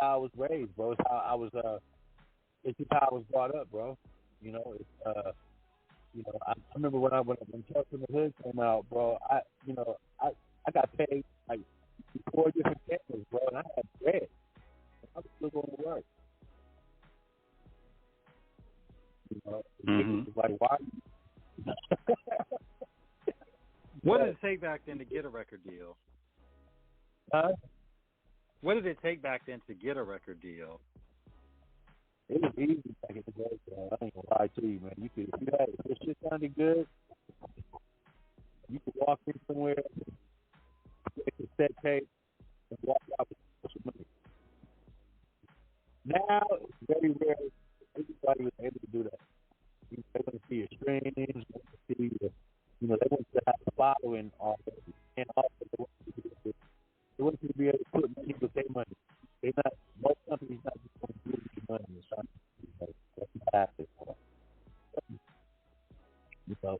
I was raised, bro. It's just how I was brought up, bro. I remember when Talk in the Hood came out, bro. I got paid like 4 different cameras, bro, and I had bread. I was still going to work. It's like, why? What did it take back then to get a record deal? Huh? What did it take back then to get a record deal? It was easy back in the day, bro. I ain't gonna lie to you, man. If your shit sounded good, you could walk in somewhere, take a set tape, and walk out with some money. Now it's very rare everybody was able to do that. They want to see your streams, they want to see they want to have a following already, and also they want you to be able to put money with their money. Most companies not just going to give you money or something. That's not happening.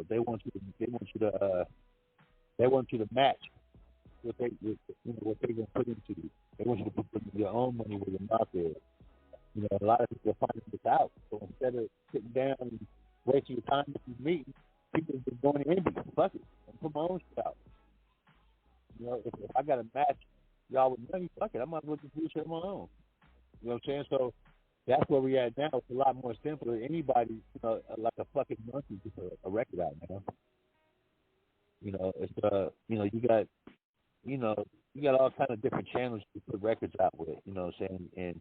They want you to match what they're gonna put into you. They want you to put your own money where your mouth is. A lot of people are finding this out. So instead of sitting down and wasting your time with these meetings, people are just going to envy. Fuck it, and put my own shit out. If I got to match y'all with money, fuck it, I might as well just do shit on my own. You know what I'm saying? So that's where we at now. It's a lot more simpler. Anybody, like a fucking monkey, gets a record out now. It's you got all kind of different channels to put records out with. You know what I'm saying? And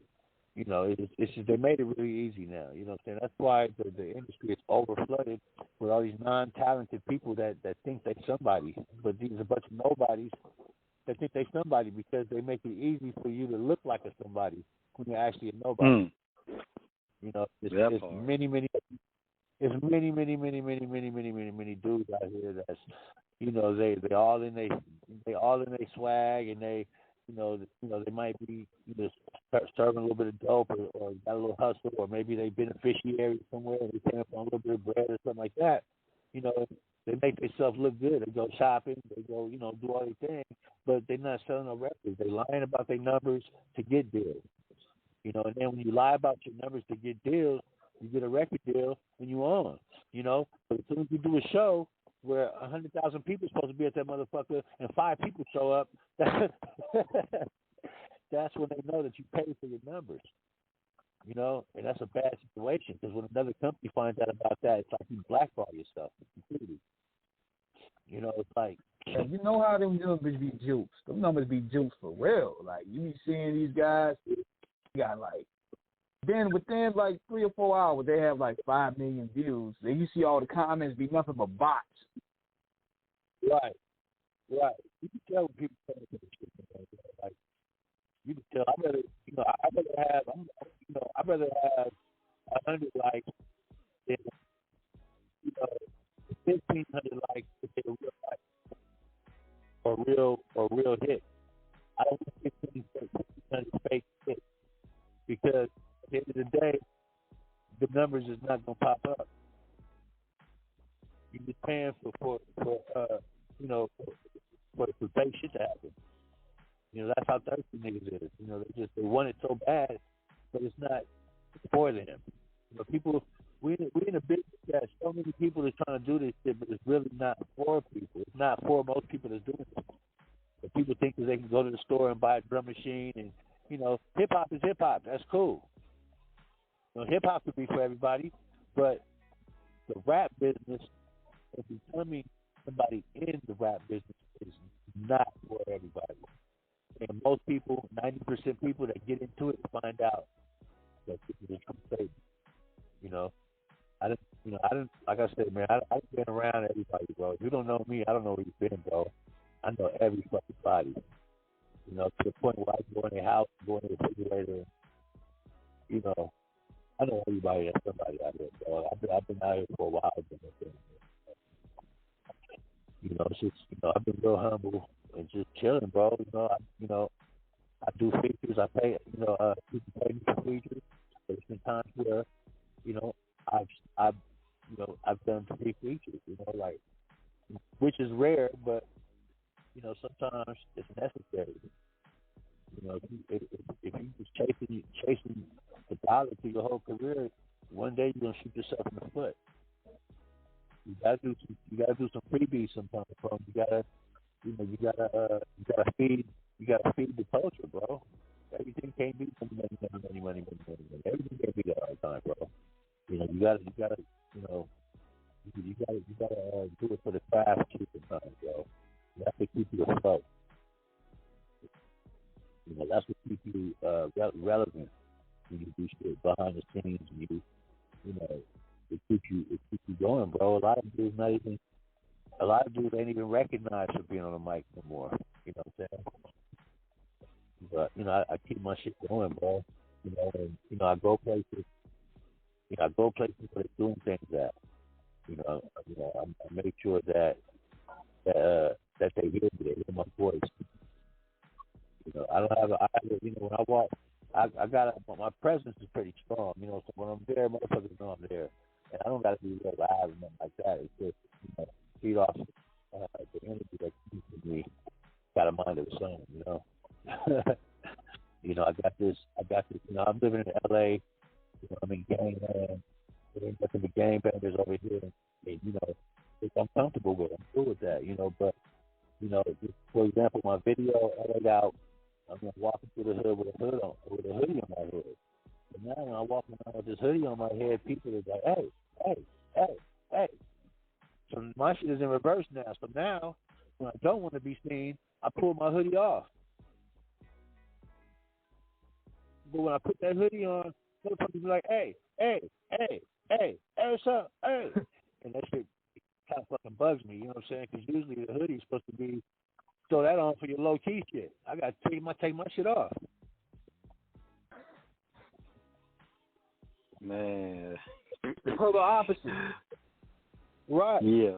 it's just, they made it really easy now. You know what I'm saying? That's why the industry is over flooded with all these non-talented people that think they somebody, but these are a bunch of nobodies that think they somebody because they make it easy for you to look like a somebody when you're actually a nobody. It's many dudes out here that's they all in they swag, and they they might be serving a little bit of dope or got a little hustle, or maybe they beneficiary somewhere and they pay up on a little bit of bread or something like that. They make themselves look good. They go shopping, they go do all their thing, but they're not selling no records. They lying about their numbers to get deals. And then when you lie about your numbers to get deals, you get a record deal and you on. But as soon as you do a show where 100,000 people are supposed to be at that motherfucker and 5 people show up, that's when they know that you pay for your numbers. And that's a bad situation because when another company finds out about that, it's like you blackball yourself completely. It's like. And you know how them numbers be jukes. Them numbers be jukes for real. Like, you be seeing these guys, got like, then within like 3 or 4 hours, they have like 5 million views. Then you see all the comments be nothing but bots. Right. You can tell when people tell me shit. Like, you can tell. I'd rather have 100 likes than 1,500 likes to get a real like or real hit. I don't want 1,500 fake hits because at the end of the day, the numbers is not gonna pop up. You're just paying for fake shit to happen. That's how thirsty niggas is. They want it so bad, but it's not for them. You know, people, we in a business that so many people are trying to do this shit, but it's really not for people. It's not for most people that's doing it. But people think that they can go to the store and buy a drum machine, and you know, hip hop is hip hop. That's cool. You know, hip hop could be for everybody, but the rap business and becoming somebody in the rap business is not for everybody. And most people, 90% people that get into it find out that this is a true statement. You know, I didn't, like I said, man, I've been around everybody, bro. If you don't know me, I don't know where you've been, bro. I know every fucking body. You know, to the point where I go in their house, go in the refrigerator, you know, I know everybody that's somebody out there, bro. I've been out here for a while. You know, it's just, you know, I've been real humble and just chilling, bro. I do features. I pay, people pay me for features. There's been times where, you know, I've done 3 features, you know, like, which is rare, but, you know, sometimes it's necessary. You know, if you just chasing the dollar through your whole career, one day you're gonna shoot yourself in the foot. You gotta do some freebies sometimes, bro. You gotta feed the culture, bro. Everything can't be money. Everything can't be there all the time, bro. You know, you gotta do it for the craft too sometimes, bro. You have to keep you afloat. You know, that's what keeps you relevant when you do shit behind the scenes. And you know, it keeps you going, bro. A lot of dudes ain't even recognized for being on the mic no more. You know what I'm saying? But you know, I keep my shit going, bro. You know, and you know, I go places where they're doing things at. You know, I make sure that they hear me, they hear my voice. You know, you know, when I walk, my presence is pretty strong. You know, so when I'm there, motherfuckers know I'm there, and I don't gotta be real loud or nothing like that. It's just, you know, feed off the energy that comes from me. Got a mind of its own, you know. You know, I got this. You know, I'm living in LA. You know, I'm in gangland. There ain't nothing but gangbangers over here. And, you know, I'm comfortable with it. I'm cool with that. You know, but you know, just, for example, my video I laid out. I'm walking through the hood with a hoodie on my head. And now when I walk around with this hoodie on my head, people are like, hey. So my shit is in reverse now. So now, when I don't want to be seen, I pull my hoodie off. But when I put that hoodie on, motherfuckers be like, hey, what's up, hey. And that shit kind of fucking bugs me, you know what I'm saying? Because usually the hoodie is supposed to be, throw that on for your low-key shit. I got to take my shit off. Man. The polar opposite. Right. Yeah.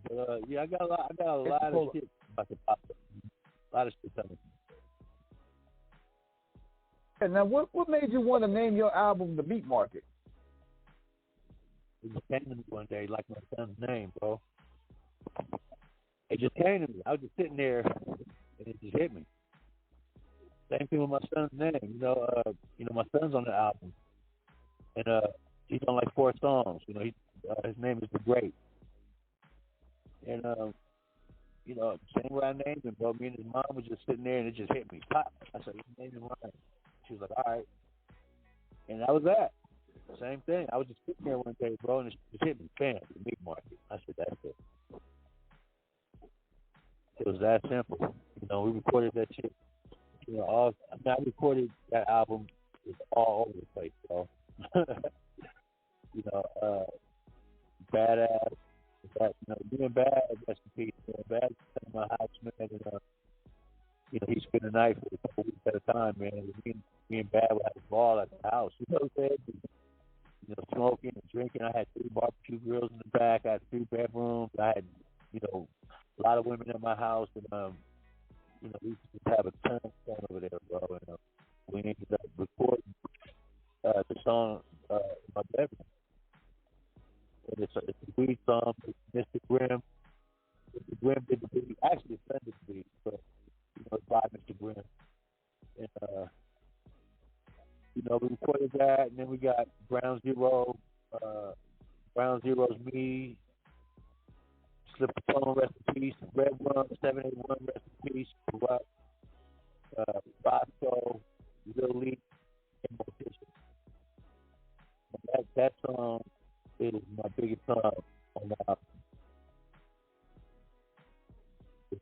But, yeah, I got a lot of shit about to pop up. A lot of shit coming. And now, what made you want to name your album The Meat Market? It just came to me one day, like my son's name, bro. It just came to me. I was just sitting there, and it just hit me. Same thing with my son's name. You know, my son's on the album, and he's on like 4 songs. You know, his name is The Great, and you know, same way I named him, bro. Me and his mom was just sitting there, and it just hit me. Pop! I said, "You named him right." She was like, "All right," and that was that. Same thing. I was just sitting there one day, bro, and it just hit me. Bam! The Meat Market. I said, "That's it." It was that simple. You know, we recorded that shit. You know, I recorded that album. It's all over the place, bro. You know, Badass. That, you know, being bad, rest in peace. Bad in my house, man. And, you know, he spent the night for a couple weeks at a time, man. Me and Bad would have a ball at the house. You know what I'm saying? You know, smoking and drinking. I had 3 barbecue grills in the back. I had 3 bedrooms. I had, you know, a lot of women in my house, and you know, we used to have a ton of fun over there, bro. And we ended up recording the song in my bedroom. And it's a weed song. Mr. Grimm. Mr. Grimm did the beat. Actually, Son did the beat, but you know, it's by Mr. Grimm. And we recorded that, and then we got Ground Zero, Ground Zero's Me, Slip the Phone, rest in peace, Red Rum, 781, rest in peace, Kurupt, Bosco, Lil Lee, and Mortician. That song is my biggest song on the album. We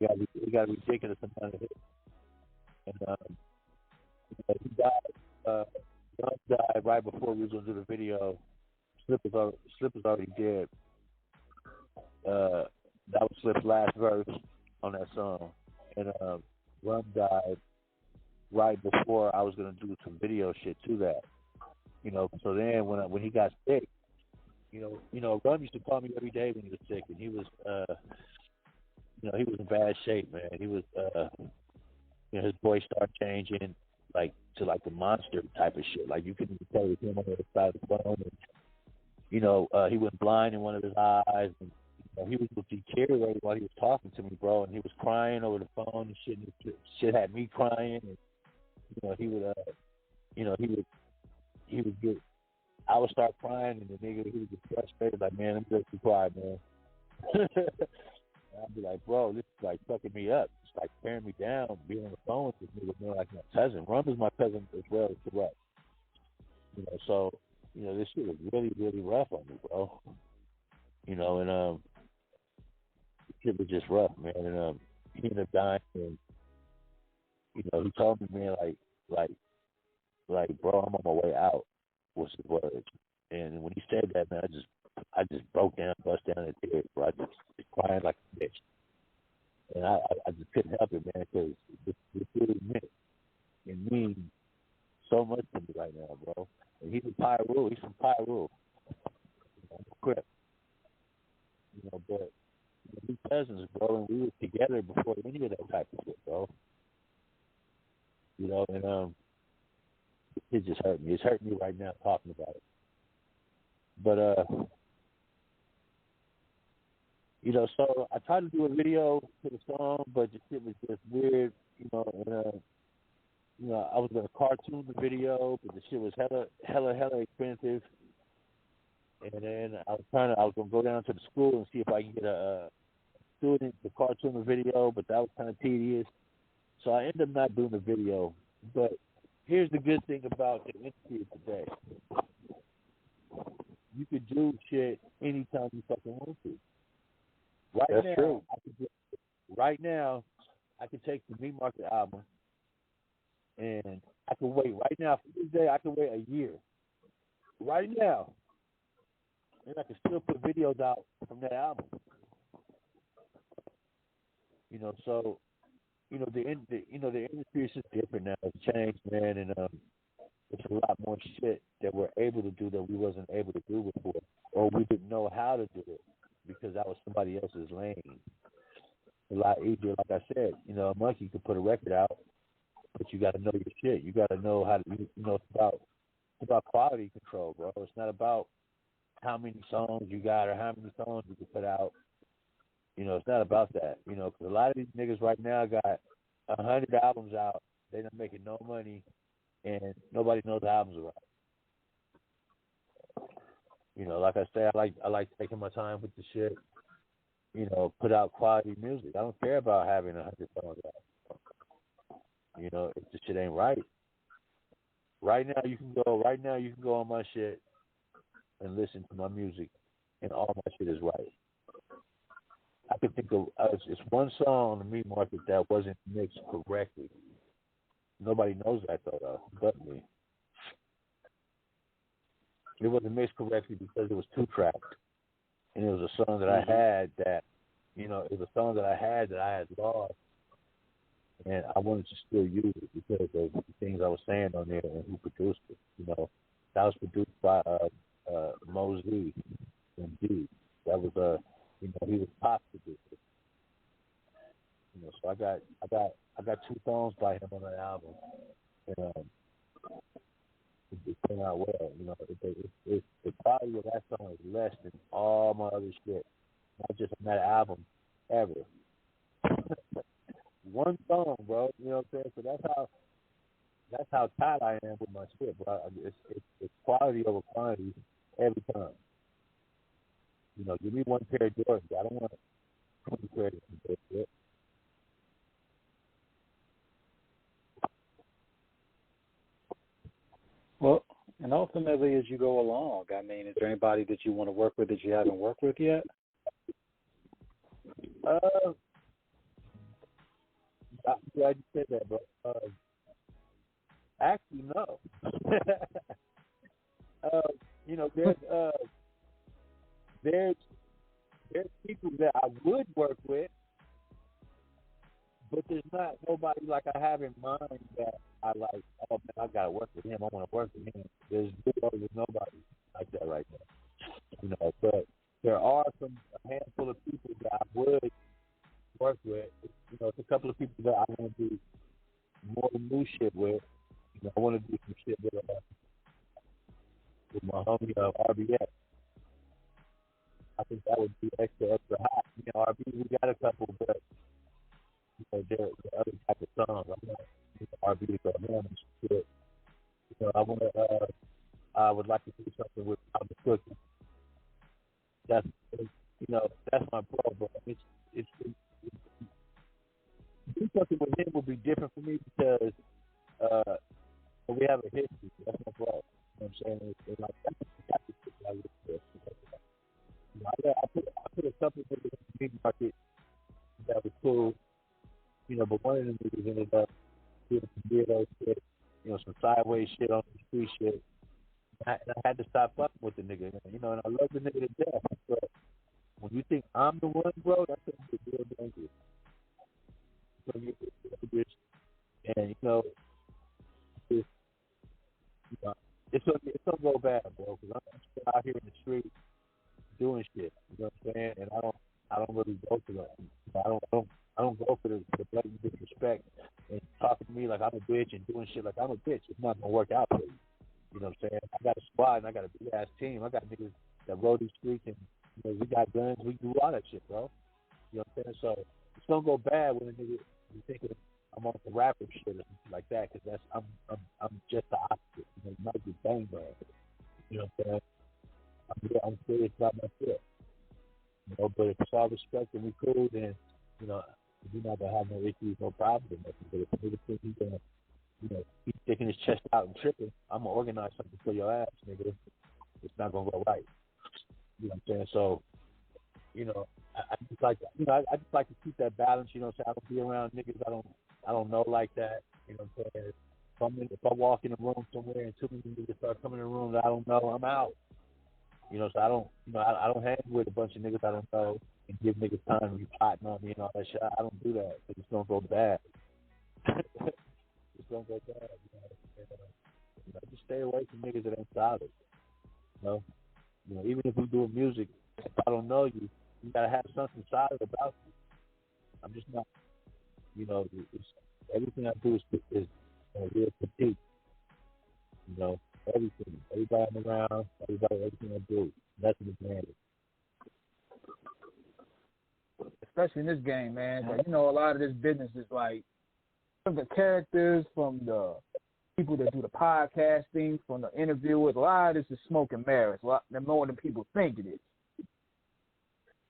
got a ridiculous amount of hits. And he died, Ron died right before we was going to do the video. Slip was already dead. That was Slip's last verse on that song. And Ron died right before I was going to do some video shit to that. So then when he got sick, Ron used to call me every day when he was sick, and he was, he was in bad shape, man. He was, his voice started changing, to the monster type of shit. Like, you couldn't even tell it was him on the other side of the phone. And, he went blind in one of his eyes, and he was deteriorating while he was talking to me, bro. And he was crying over the phone and shit. And shit had me crying, and he would get. I would start crying, and the nigga, he would get frustrated, like, man, I'm just too quiet, man. I'd be like, bro, this is fucking me up. It's tearing me down, being on the phone with this nigga, man, like my cousin. Rum is my cousin as well as Kurupt. So, this shit was really, really rough on me, bro. And shit was just rough, man. And he ended up dying, and he told me, man, bro, I'm on my way out, was his words. And when he said that, man, I just broke down, bust down in tears, bro. I just crying like a bitch. And I just couldn't help it, man, because this really means so much to me right now, bro. And he's from Pyru. He's from Pyru. I'm a Crip. But we cousins, bro, and we were together before any of that type of shit, bro. And it just hurt me. It's hurting me right now talking about it. But so I tried to do a video to the song, but the shit was just weird, and I was gonna cartoon the video, but the shit was hella expensive. And then I was gonna go down to the school and see if I can get a student to cartoon the video, but that was kind of tedious. So I ended up not doing the video. But here's the good thing about the industry today: you could do shit anytime you fucking want to. That's true. Right now, I can take the MeatMarket album, and I can wait. Right now, for this day, I can wait a year. Right now, and I can still put videos out from that album. So, the industry is just different now. It's changed, man, and it's a lot more shit that we're able to do that we wasn't able to do before, or we didn't know how to do it because that was somebody else's lane. A lot easier, like I said. A monkey could put a record out, but you got to know your shit. You got to know how to. It's about quality control, bro. It's not about how many songs you got or how many songs you can put out. It's not about that. Because a lot of these niggas right now got 100 albums out. They're not making no money, and nobody knows the albums are right. Like I say, I like taking my time with the shit. Put out quality music. I don't care about having 100 songs out. If the shit ain't right. Right now you can go on my shit and listen to my music, and all my shit is right. I can think of it's one song on the MeatMarket that wasn't mixed correctly. Nobody knows that though, but me. It wasn't mixed correctly because it was 2-tracked, and it was a song that I had that, it was a song that I had lost, and I wanted to still use it because of the things I was saying on there and who produced it. That was produced by Mosey and D. That was he was pop producer. So I got 2 songs by him on that album, and it came out well. The quality of that song is less than all my other shit, not just on that album ever. One song, bro. You know what I'm saying? So that's how tight I am with my shit, bro. It's quality over quantity every time. You know, give me one pair of Jordans. I don't want 20 pairs of shit. Well, and ultimately, as you go along, I mean, is there anybody that you want to work with that you haven't worked with yet? I'm glad you said that, bro. Actually, no. You know, there's people that I would work with, but there's not nobody like I have in mind that I like. Oh man, I gotta work with him. I want to work with him. There's nobody like that right now. You know, but there are a handful of people that I would work with. You know, it's a couple of people that I want to do more new shit with. You know, I want to do some shit with my homie RBS. I think that would be extra hot. You know, RB, we got a couple, but you know, they're other type of songs. I'm not, you know, RB is a man and shit. You know, I would like to do something with Albert Cookie. That's, you know, that's my bro, but it's do something with him will be different for me because we have a history. That's my bro. You know what I'm saying? It's like that's I look for. You know, I put a couple of niggas in the meat market that was cool. You know, but one of them niggas ended up doing some weirdo shit, you know, some sideways shit on some street shit. And I had to stop fucking with the nigga, you know, and I love the nigga to death. But when you think I'm the one, bro, that's a real dangerous. So you get and you know, it's gonna go bad, bro. Because I'm still out here in the street doing shit. You know what I'm saying? And I don't really go for that. You know, I don't go for the blatant disrespect and talking to me like I'm a bitch and doing shit like I'm a bitch. It's not gonna work out for you. You know what I'm saying? I got a squad and I got a big ass team. I got niggas that roll these streets and you know, we got guns. We do all that shit, bro. You know what I'm saying? So it's gonna go bad when a nigga you think I'm on the rapper shit or something like that because that's I'm just the opposite. You know, you might be bang bang. You know what I'm saying? I'm serious about my shit. You know, but if it's all respect and we cool, then you know we're not gonna have no issues, no problems. But if a nigga think he's gonna, you know, keep sticking his chest out and tripping, I'm gonna organize something for your ass, nigga. It's not gonna go right. You know what I'm saying? So, you know, I just like, you know, I just like to keep that balance. You know what I'm saying? I don't be around niggas I don't know like that. You know what I'm saying? If I walk in a room somewhere and too many niggas start coming in a room that I don't know, I'm out. You know, so I don't hang with a bunch of niggas I don't know and give niggas time to be plotting on me and all that shit. I don't do that. It's gonna go bad. It's gonna go bad. You know, just stay away from niggas that ain't solid. You know, even if we doing music, if I don't know you, you gotta have something solid about you. I'm just not. You know, everything I do is real critique. You know, everything, everybody I'm around, everything I do, nothing is managed. Especially in this game, man. But, you know, a lot of this business is like from the characters, from the people that do the podcasting, from the interviewers. A lot of this is smoke and mirrors. A lot more than people think it is.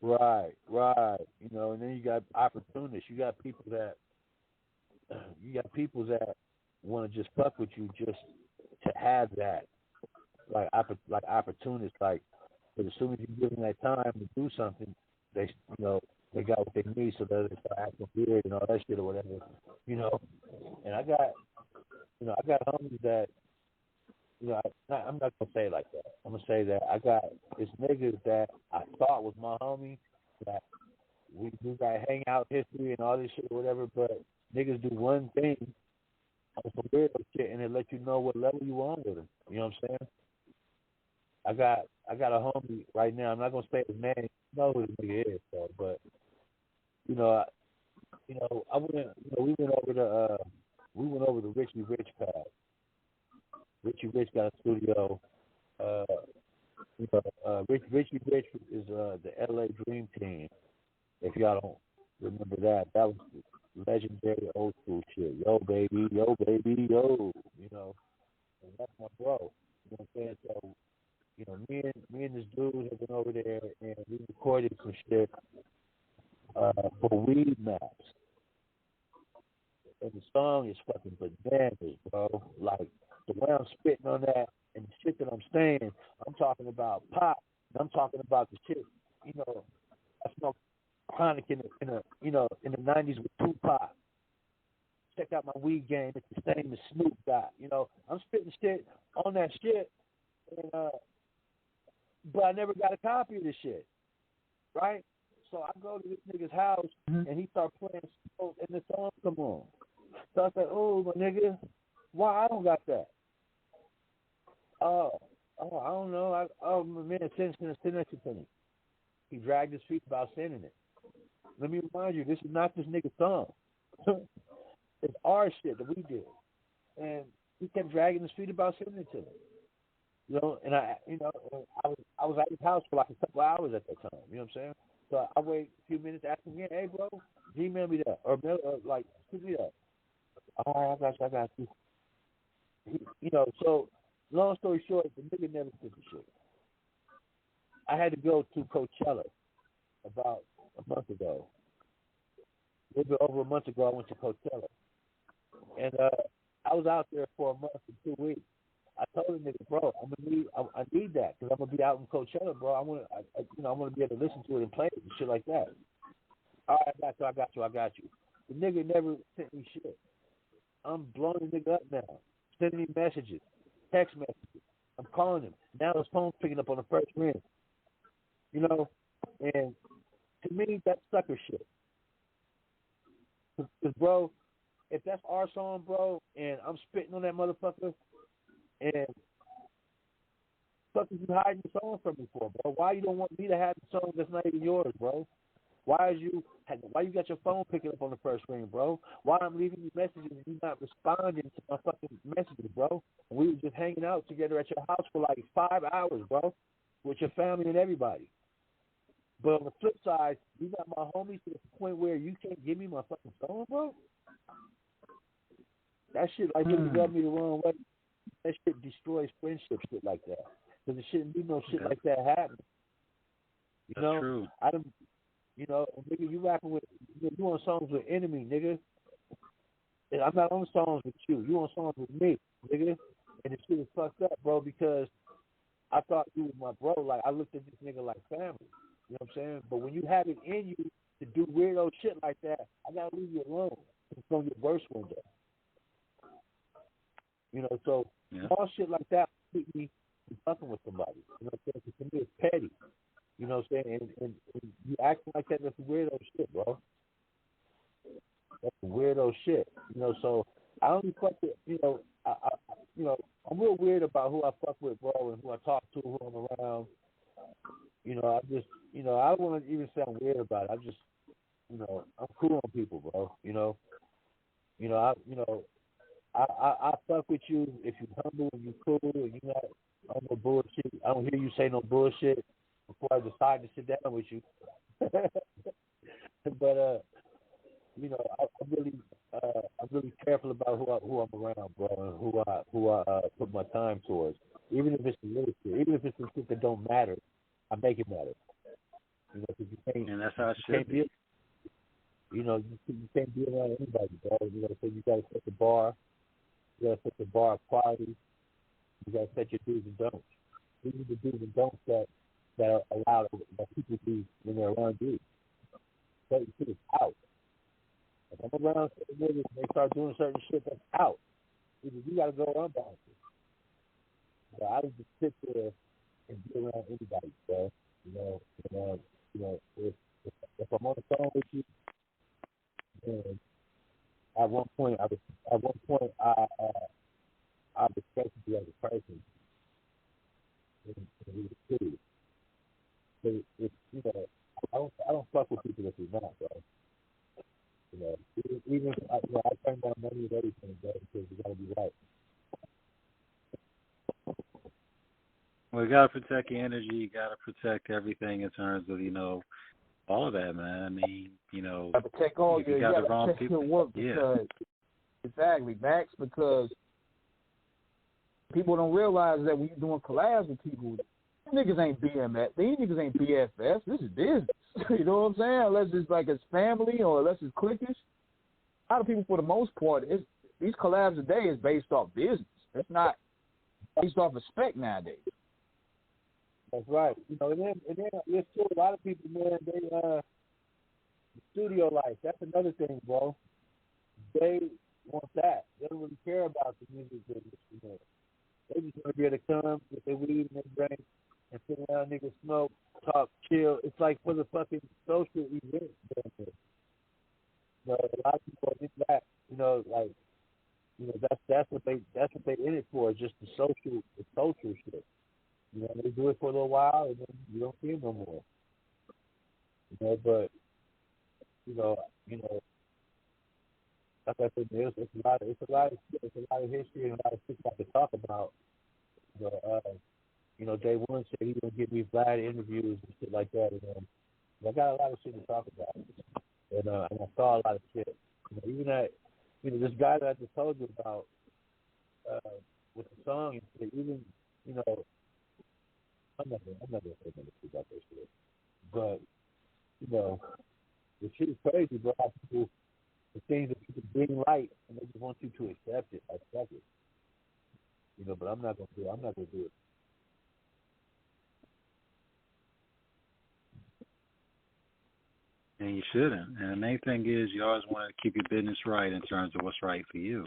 Right. You know, and then you got opportunists. You got people that want to just fuck with you just to have that, like opportunists. Like, but as soon as you give them that time to do something, they got what they need, so that they start acting weird and all that shit or whatever. You know, and I got homies that, you know, I'm not gonna say it like that. I'm gonna say that I got this niggas that I thought was my homie that we got hangout history and all this shit or whatever, but niggas do one thing on some weird shit and it let you know what level you on with them. You know what I'm saying? I got a homie right now. I'm not gonna say his name. You know who the nigga is, though. But we went over the Richie Rich pad. Richie Rich got a studio. Richie Rich is the LA Dream Team. If y'all don't remember that was legendary old school shit. Yo, baby, yo, baby, yo. You know, and that's my bro. You know what I'm saying? So, you know, me and this dude have been over there and we recorded some shit for Weed Maps. And the song is fucking bananas, bro. Like, the way I'm spitting on that and the shit that I'm saying, I'm talking about pop, and I'm talking about the shit, you know, I smoked chronic in the you know, in the 90s with Tupac. Check out my weed game. It's the same as Snoop got. You know, I'm spitting shit on that shit, and, but I never got a copy of this shit, right? So I go to this nigga's house, and he start playing song, and the song come on. So I said, oh, my nigga, why I don't got that? Oh, I don't know. Man, send that shit to me. He dragged his feet about sending it. Let me remind you, this is not this nigga's song. It's our shit that we did. And he kept dragging his feet about sending it to me. You know, and I was at his house for like a couple hours at that time. You know what I'm saying? So I wait a few minutes, ask him again, hey, bro, Gmail me that. Or like, shoot me that. All right, I got you. You know, so long story short, the nigga never did the shit. I had to go to Coachella about a month ago. A little bit over a month ago, I went to Coachella. And I was out there for a month and 2 weeks. I told the nigga, bro, I need that because I'm gonna be out in Coachella, bro. I want to be able to listen to it and play it and shit like that. All right, I got you. The nigga never sent me shit. I'm blowing the nigga up now, sending me messages, text messages. I'm calling him. Now his phone's picking up on the first ring. You know, and to me, that's sucker shit. Because, bro, if that's our song, bro, and I'm spitting on that motherfucker, and fuck is you hiding the song from me for, bro? Why you don't want me to have the song that's not even yours, bro? Why you got your phone picking up on the first ring, bro? Why I'm leaving you messages and you not responding to my fucking messages, bro? We were just hanging out together at your house for like 5 hours, bro, with your family and everybody. But on the flip side, you got my homies to the point where you can't give me my fucking song, bro? That shit like really rubbed me the wrong way. That shit destroys friendships, shit like that. Because there shouldn't be no shit like that happening. You know? True. You know, nigga, you rapping with, you on songs with NME, nigga. And I'm not on songs with you. You on songs with me, nigga. And the shit is fucked up, bro, because I thought you was my bro. Like, I looked at this nigga like family. You know what I'm saying? But when you have it in you to do weirdo shit like that, I gotta leave you alone. It's gonna get worse one day. You know, so small shit like that keep me from fucking with somebody. You know what I'm saying? Because to me, it's petty. You know what I'm saying? And you acting like that, that's weirdo shit, bro. That's weirdo shit. You know, so I only fuck with, you know, I'm real weird about who I fuck with, bro, and who I talk to, who I'm around. You know, I just, you know, I don't want to even sound weird about it. I just, you know, I'm cool on people, bro. I fuck with you if you humble and you cool and you not on no bullshit. I don't hear you say no bullshit before I decide to sit down with you. But you know, I'm really careful about who I'm around, bro, and who I put my time towards. Even if it's the little shit, even if it's the shit that don't matter, I make it matter. You know, because you can't. And that's how it should be. You know, you can't be around anybody, bro. You know, so you gotta set the bar. You gotta set the bar of quality. You gotta set your do's and don'ts. These are the do's and don'ts that are allowed that people do when they're around you. Certain shit is out. If I'm around certain niggas and they start doing certain shit that's out, you gotta go around about it. So I just sit there and be around anybody, bro. You know, if I'm on the phone with you, then at one point I respected you as a person, and we were serious. But it's, you know, I don't fuck with people that do not, bro. You know, even I turn down money and everything, bro, because you gotta be right. Well, you gotta protect your energy. You gotta protect everything in terms of, you know, all of that, man. I mean, you know, you gotta protect all your, you got the wrong protect people. your work because exactly, Max, because people don't realize that when you're doing collabs with people, these niggas ain't BMF, these niggas ain't BFS. This is business. You know what I'm saying? Unless it's like it's family or unless it's cliquish. A lot of people, for the most part, these collabs today is based off business. It's not based off respect nowadays. That's right. You know, and then there's still a lot of people, man. They studio life. That's another thing, bro. They want that. They don't really care about the music business. You know. They just want to be able to come with their weed and their drink and sit around, niggas smoke, talk, chill. It's like for the fucking social event. But a lot of people are into that. You know, like, you know, that's what they in it for. Is just the social shit. You know, they do it for a little while and then you don't see them no more. You know, but you know, like I said, it's a lot of history and a lot of shit I could talk about. But you know, Jay One said he gonna give me Vlad interviews and shit like that, and I got a lot of shit to talk about. And I saw a lot of shit. You know, even that, you know, this guy that I just told you about with the song and shit, even, you know, I'm not gonna say nothing about that shit. But, you know, the shit is crazy, bro. How people, the things that people bring right, and they just want you to accept it. You know, but I'm not gonna do it. And you shouldn't. And the main thing is you always want to keep your business right in terms of what's right for you.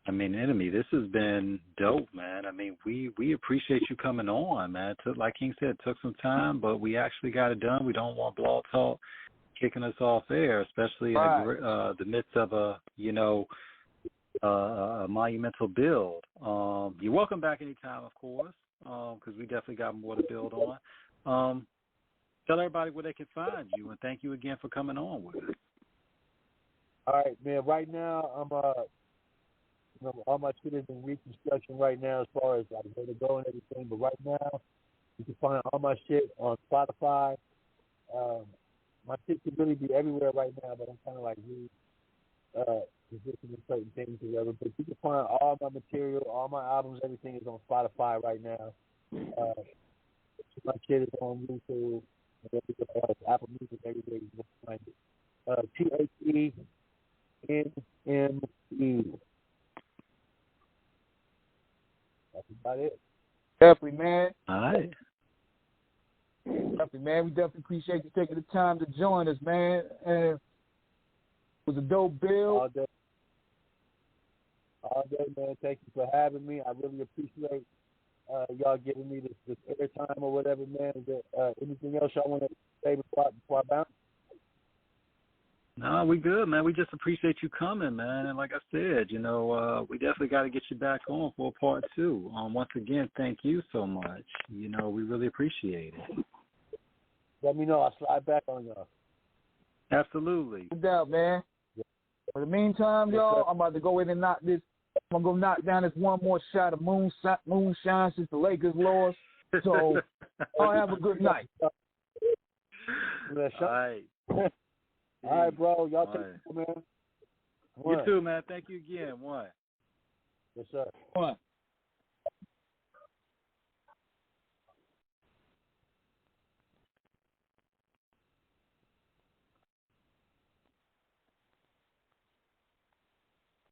I mean, NME, this has been dope, man. I mean, we appreciate you coming on, man. It took, like King said, it took some time, but we actually got it done. We don't want Blog Talk kicking us off air, especially in the midst of a monumental build. You're welcome back anytime, of course, because we definitely got more to build on. Tell everybody where they can find you, and thank you again for coming on with us. All right, man. Right now, I'm you know, all my shit is in reconstruction right now as far as like where to go and everything. But right now, you can find all my shit on Spotify. My shit could really be everywhere right now, but I'm kind of like positioning certain things or whatever. But you can find all my material, all my albums, everything is on Spotify right now. My shit is on YouTube, Apple Music, everywhere you can find it. THENME. That's about it. Definitely, man. All right. Definitely, man. We definitely appreciate you taking the time to join us, man. And it was a dope build. All day, man. Thank you for having me. I really appreciate y'all giving me this airtime or whatever, man. Is there anything else y'all want to say before I bounce? No, we good, man. We just appreciate you coming, man. And like I said, you know, we definitely got to get you back on for part 2. Once again, thank you so much. You know, we really appreciate it. Let me know. I'll slide back on y'all. Absolutely. No doubt, man. Yeah. For the meantime, y'all, I'm about to go in and knock this. I'm going to knock down this one more shot of moonshine since the Lakers lost. So, I'll have a good night. All right. All right, bro. Y'all take care, man. You too, man. Thank you again. Yes, sir. One.